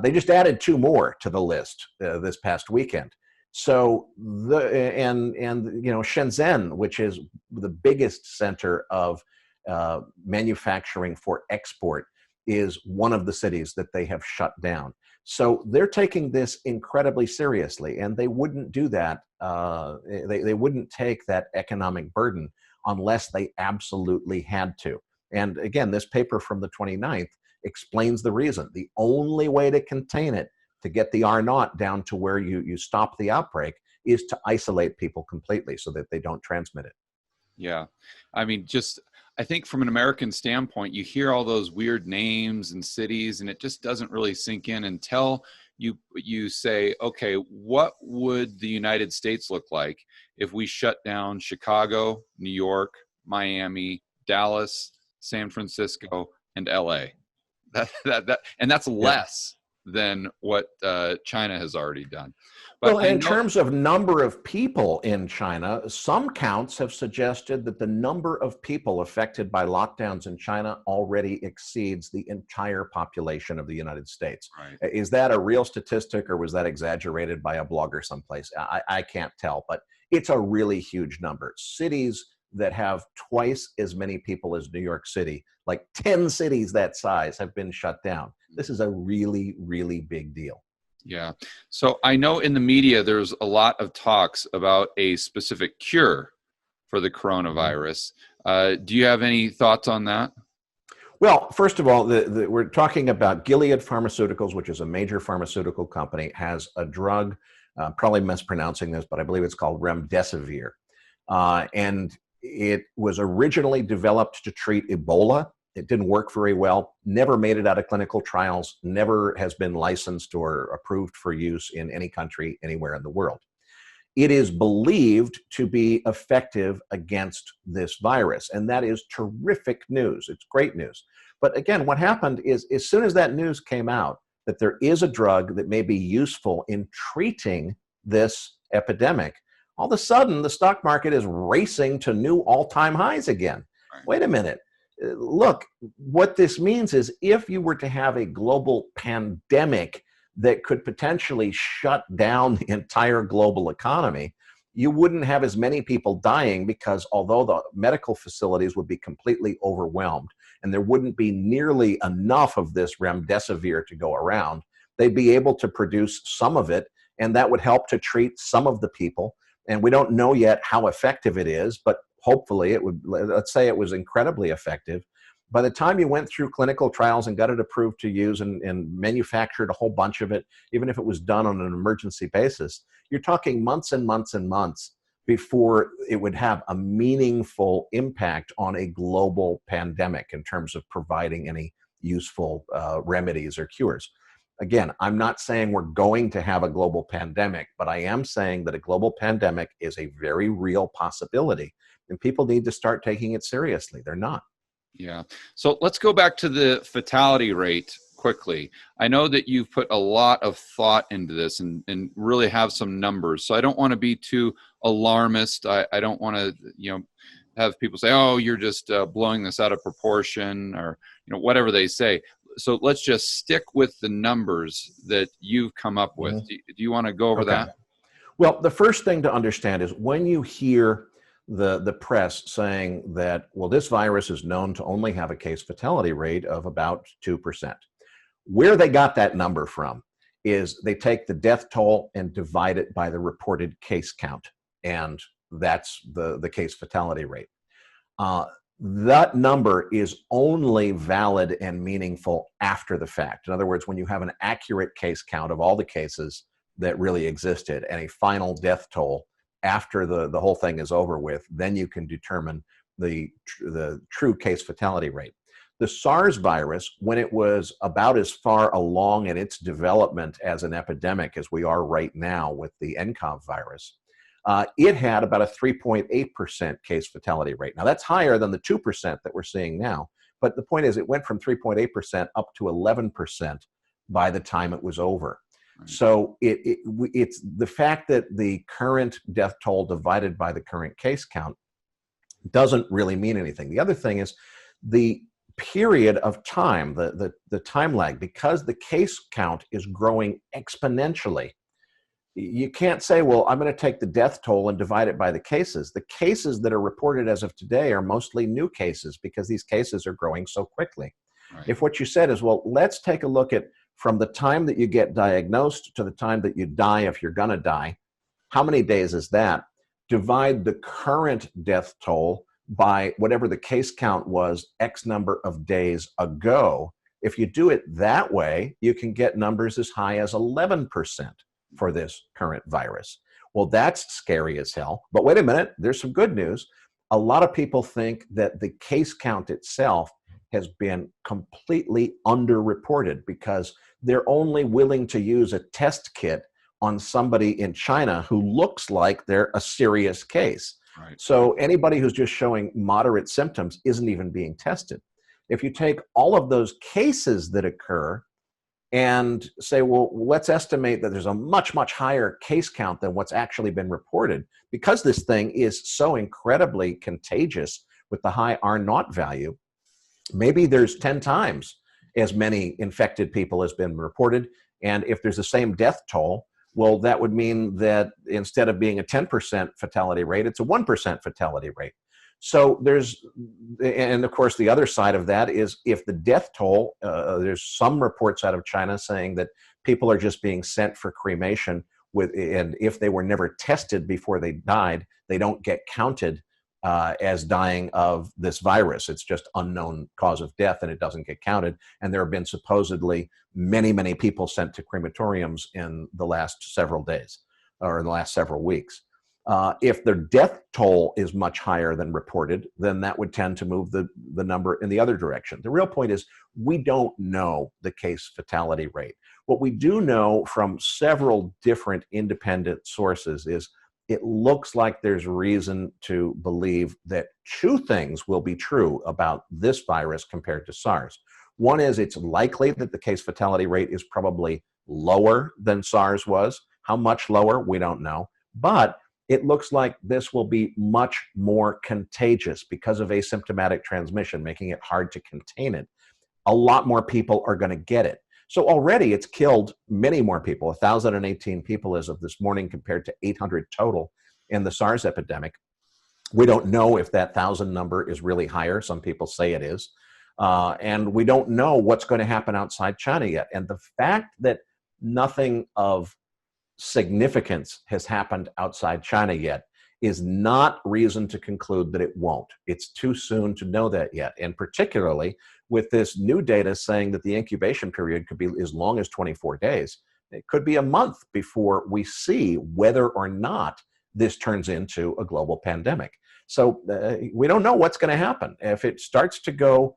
They just added two more to the list this past weekend. So and you know, Shenzhen, which is the biggest center of manufacturing for export, is one of the cities that they have shut down. So they're taking this incredibly seriously, and they wouldn't do that. They wouldn't take that economic burden unless they absolutely had to. And again, this paper from the 29th explains the reason. The only way to contain it, to get the R0 down to where you stop the outbreak, is to isolate people completely so that they don't transmit it. Yeah. I mean, I think from an American standpoint, you hear all those weird names and cities, and it just doesn't really sink in until you say, okay, what would the United States look like if we shut down Chicago, New York, Miami, Dallas, San Francisco, and LA? And that's less than what China has already done. But well, in terms of number of people in China, some counts have suggested that the number of people affected by lockdowns in China already exceeds the entire population of the United States. Right. Is that a real statistic, or was that exaggerated by a blogger someplace? I can't tell, but it's a really huge number. Cities that have twice as many people as New York City, like 10 cities that size, have been shut down. This is a really, really big deal. Yeah. So I know in the media, there's a lot of talks about a specific cure for the coronavirus. Do you have any thoughts on that? Well, first of all, we're talking about Gilead Pharmaceuticals, which is a major pharmaceutical company, has a drug, probably mispronouncing this, but I believe it's called remdesivir. And it was originally developed to treat Ebola. It didn't work very well, never made it out of clinical trials, never has been licensed or approved for use in any country anywhere in the world. It is believed to be effective against this virus, and that is terrific news. It's great news. But again, what happened is, as soon as that news came out, that there is a drug that may be useful in treating this epidemic, all of a sudden the stock market is racing to new all-time highs again. Right. Wait a minute. Look, what this means is, if you were to have a global pandemic that could potentially shut down the entire global economy, you wouldn't have as many people dying, because although the medical facilities would be completely overwhelmed and there wouldn't be nearly enough of this remdesivir to go around, they'd be able to produce some of it, and that would help to treat some of the people. And we don't know yet how effective it is, but hopefully it would. Let's say it was incredibly effective. By the time you went through clinical trials and got it approved to use and manufactured a whole bunch of it, even if it was done on an emergency basis, you're talking months and months and months before it would have a meaningful impact on a global pandemic in terms of providing any useful remedies or cures. Again, I'm not saying we're going to have a global pandemic, but I am saying that a global pandemic is a very real possibility, and people need to start taking it seriously. They're not. Yeah. So let's go back to the fatality rate quickly. I know that you've put a lot of thought into this and really have some numbers. So I don't want to be too alarmist. I don't want to, have people say, oh, you're just blowing this out of proportion, or, whatever they say. So let's just stick with the numbers that you've come up with. Mhm. Do you want to go over that? Well, the first thing to understand is when you hear the press saying that, well, this virus is known to only have a case fatality rate of about 2%. Where they got that number from is they take the death toll and divide it by the reported case count, and that's the case fatality rate. That number is only valid and meaningful after the fact. In other words, when you have an accurate case count of all the cases that really existed and a final death toll after the whole thing is over with, then you can determine the true case fatality rate. The SARS virus, when it was about as far along in its development as an epidemic as we are right now with the nCoV virus, it had about a 3.8% case fatality rate. Now, that's higher than the 2% that we're seeing now. But the point is, it went from 3.8% up to 11% by the time it was over. Right. So it's the fact that the current death toll divided by the current case count doesn't really mean anything. The other thing is the period of time, the time lag, because the case count is growing exponentially. You can't say, well, I'm going to take the death toll and divide it by the cases. The cases that are reported as of today are mostly new cases because these cases are growing so quickly. Right. If what you said is, well, let's take a look at from the time that you get diagnosed to the time that you die, if you're going to die, how many days is that? Divide the current death toll by whatever the case count was X number of days ago. If you do it that way, you can get numbers as high as 11% for this current virus. Well, that's scary as hell. But wait a minute, there's some good news. A lot of people think that the case count itself has been completely underreported because they're only willing to use a test kit on somebody in China who looks like they're a serious case. Right. So anybody who's just showing moderate symptoms isn't even being tested. If you take all of those cases that occur and say, well, let's estimate that there's a much, much higher case count than what's actually been reported, because this thing is so incredibly contagious with the high R0 value, maybe there's 10 times as many infected people as been reported. And if there's the same death toll, well, that would mean that instead of being a 10% fatality rate, it's a 1% fatality rate. So and of course, the other side of that is if the death toll, there's some reports out of China saying that people are just being sent for cremation and if they were never tested before they died, they don't get counted as dying of this virus. It's just unknown cause of death and it doesn't get counted. And there have been supposedly many, many people sent to crematoriums in the last several days or in the last several weeks. If their death toll is much higher than reported, then that would tend to move the number in the other direction. The real point is we don't know the case fatality rate. What we do know from several different independent sources is it looks like there's reason to believe that two things will be true about this virus compared to SARS. One is it's likely that the case fatality rate is probably lower than SARS was. How much lower, we don't know. But it looks like this will be much more contagious because of asymptomatic transmission, making it hard to contain it. A lot more people are going to get it. So already it's killed many more people, 1,018 people as of this morning compared to 800 total in the SARS epidemic. We don't know if that 1,000 number is really higher. Some people say it is. And we don't know what's going to happen outside China yet. And the fact that nothing of significance has happened outside China yet is not reason to conclude that it won't. It's too soon to know that yet. And particularly with this new data saying that the incubation period could be as long as 24 days. It could be a month before we see whether or not this turns into a global pandemic. So we don't know what's going to happen. If it starts to go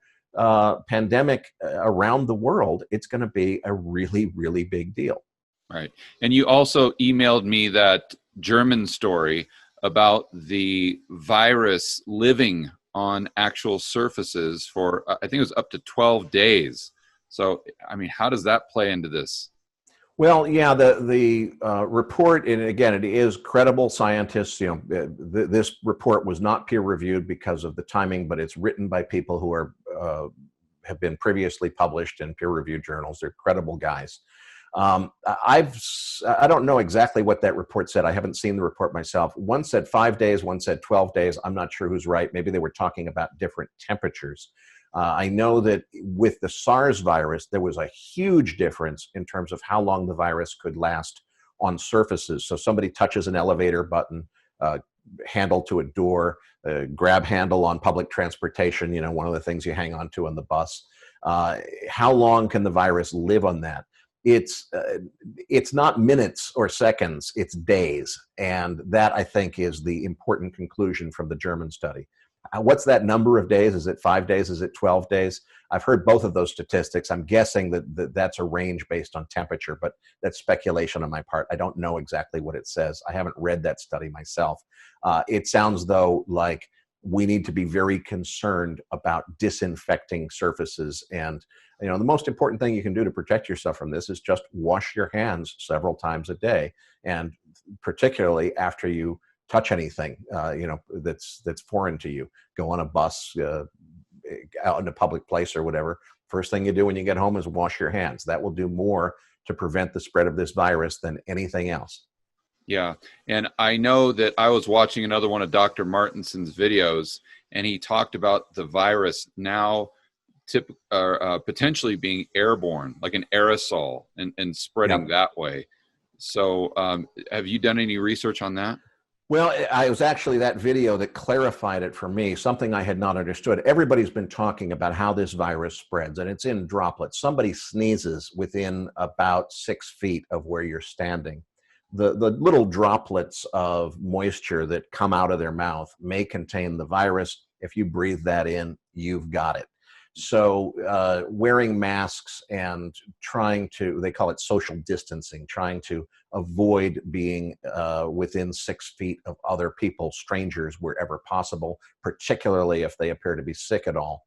pandemic around the world, it's going to be a really, really big deal. Right. And you also emailed me that German story about the virus living on actual surfaces for, I think it was up to 12 days. So, I mean, how does that play into this? Well, yeah, the report, and again, it is credible scientists. You know, this report was not peer reviewed because of the timing, but it's written by people who are have been previously published in peer reviewed journals. They're credible guys. I don't know exactly what that report said. I haven't seen the report myself. One said 5 days, one said 12 days. I'm not sure who's right. Maybe they were talking about different temperatures. I know that with the SARS virus, there was a huge difference in terms of how long the virus could last on surfaces. So somebody touches an elevator button, handle to a door, grab handle on public transportation, you know, one of the things you hang on to on the bus. How long can the virus live on that? It's not minutes or seconds, it's days. And that, I think, is the important conclusion from the German study. What's that number of days? Is it 5 days? Is it 12 days? I've heard both of those statistics. I'm guessing that that's a range based on temperature, but that's speculation on my part. I don't know exactly what it says. I haven't read that study myself. It sounds, though, like we need to be very concerned about disinfecting surfaces. And, you know, the most important thing you can do to protect yourself from this is just wash your hands several times a day, and particularly after you touch anything, you know, that's foreign to you. Go on a bus, out in a public place or whatever. First thing you do when you get home is wash your hands. That will do more to prevent the spread of this virus than anything else. Yeah. And I know that I was watching another one of Dr. Martenson's videos, and he talked about the virus now potentially being airborne, like an aerosol, and spreading Yep. that way. So have you done any research on that? Well, it was actually that video that clarified it for me, something I had not understood. Everybody's been talking about how this virus spreads, and it's in droplets. Somebody sneezes within about 6 feet of where you're standing. The little droplets of moisture that come out of their mouth may contain the virus. If you breathe that in, you've got it. So wearing masks and trying to, they call it social distancing, trying to avoid being within 6 feet of other people, strangers, wherever possible, particularly if they appear to be sick at all.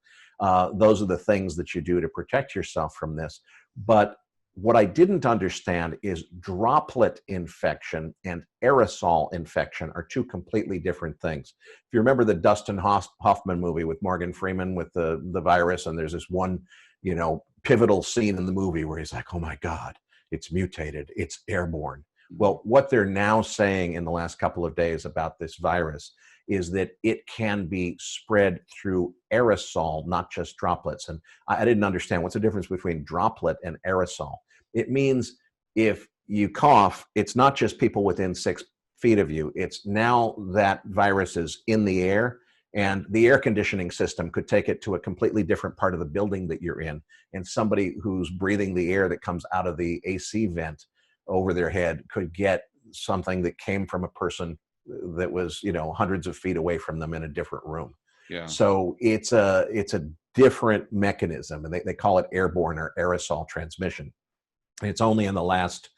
Those are the things that you do to protect yourself from this. But what I didn't understand is droplet infection and aerosol infection are two completely different things. If you remember the Dustin Hoffman movie with Morgan Freeman with the virus, and there's this one, you know, pivotal scene in the movie where he's like, oh my God, it's mutated, it's airborne. Well, what they're now saying in the last couple of days about this virus is that it can be spread through aerosol, not just droplets. And I didn't understand what's the difference between droplet and aerosol. It means if you cough, it's not just people within 6 feet of you. It's now that virus is in the air, and the air conditioning system could take it to a completely different part of the building that you're in. And somebody who's breathing the air that comes out of the AC vent over their head could get something that came from a person that was, you know, hundreds of feet away from them in a different room. Yeah. So it's a different mechanism, and they call it airborne or aerosol transmission. It's only in the last,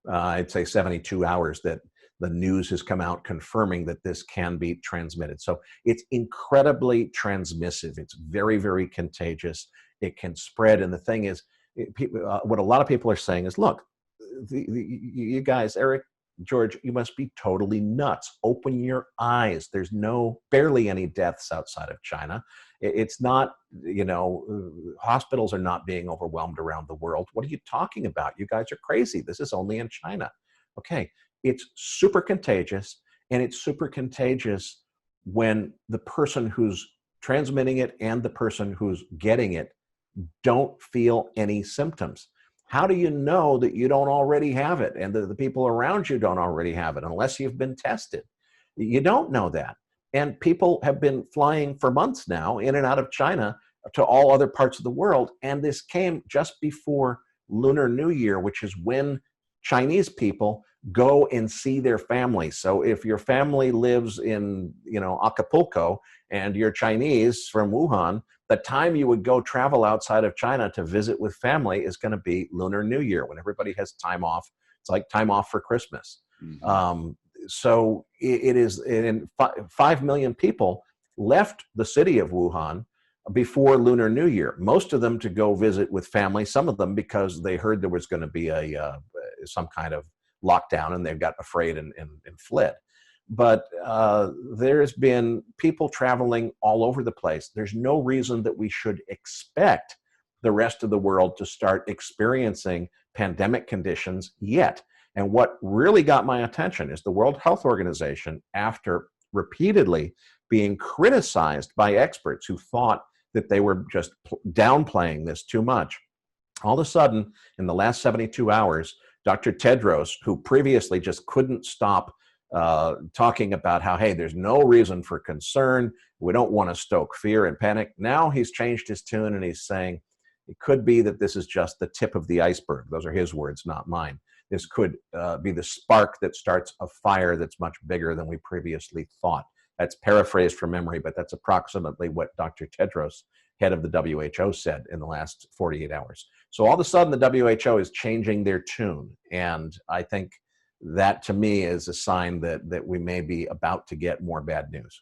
I'd say 72 hours that the news has come out confirming that this can be transmitted. So it's incredibly transmissive. It's very, very contagious. It can spread. And the thing is, what a lot of people are saying is, look, you guys, Erik, George, you must be totally nuts. Open your eyes. There's barely any deaths outside of China. It's not, you know, hospitals are not being overwhelmed around the world. What are you talking about? You guys are crazy. This is only in China. Okay, it's super contagious, and it's super contagious when the person who's transmitting it and the person who's getting it don't feel any symptoms. How do you know that you don't already have it and the people around you don't already have it unless you've been tested? You don't know that. And people have been flying for months now in and out of China to all other parts of the world. And this came just before Lunar New Year, which is when Chinese people go and see their family. So if your family lives in, you know, Acapulco and you're Chinese from Wuhan, the time you would go travel outside of China to visit with family is going to be Lunar New Year, when everybody has time off. It's like time off for Christmas. Mm-hmm. So it is, and 5 million people left the city of Wuhan before Lunar New Year. Most of them to go visit with family, some of them because they heard there was going to be some kind of lockdown and they got afraid and fled. But there's been people traveling all over the place. There's no reason that we should expect the rest of the world to start experiencing pandemic conditions yet. And what really got my attention is the World Health Organization, after repeatedly being criticized by experts who thought that they were just downplaying this too much. All of a sudden, in the last 72 hours, Dr. Tedros, who previously just couldn't stop talking about how, hey, there's no reason for concern, we don't want to stoke fear and panic. Now he's changed his tune and he's saying it could be that this is just the tip of the iceberg. Those are his words, not mine. This could be the spark that starts a fire that's much bigger than we previously thought. That's paraphrased from memory, but that's approximately what Dr. Tedros, head of the WHO, said in the last 48 hours. So all of a sudden, the WHO is changing their tune. And I think that, to me, is a sign that we may be about to get more bad news.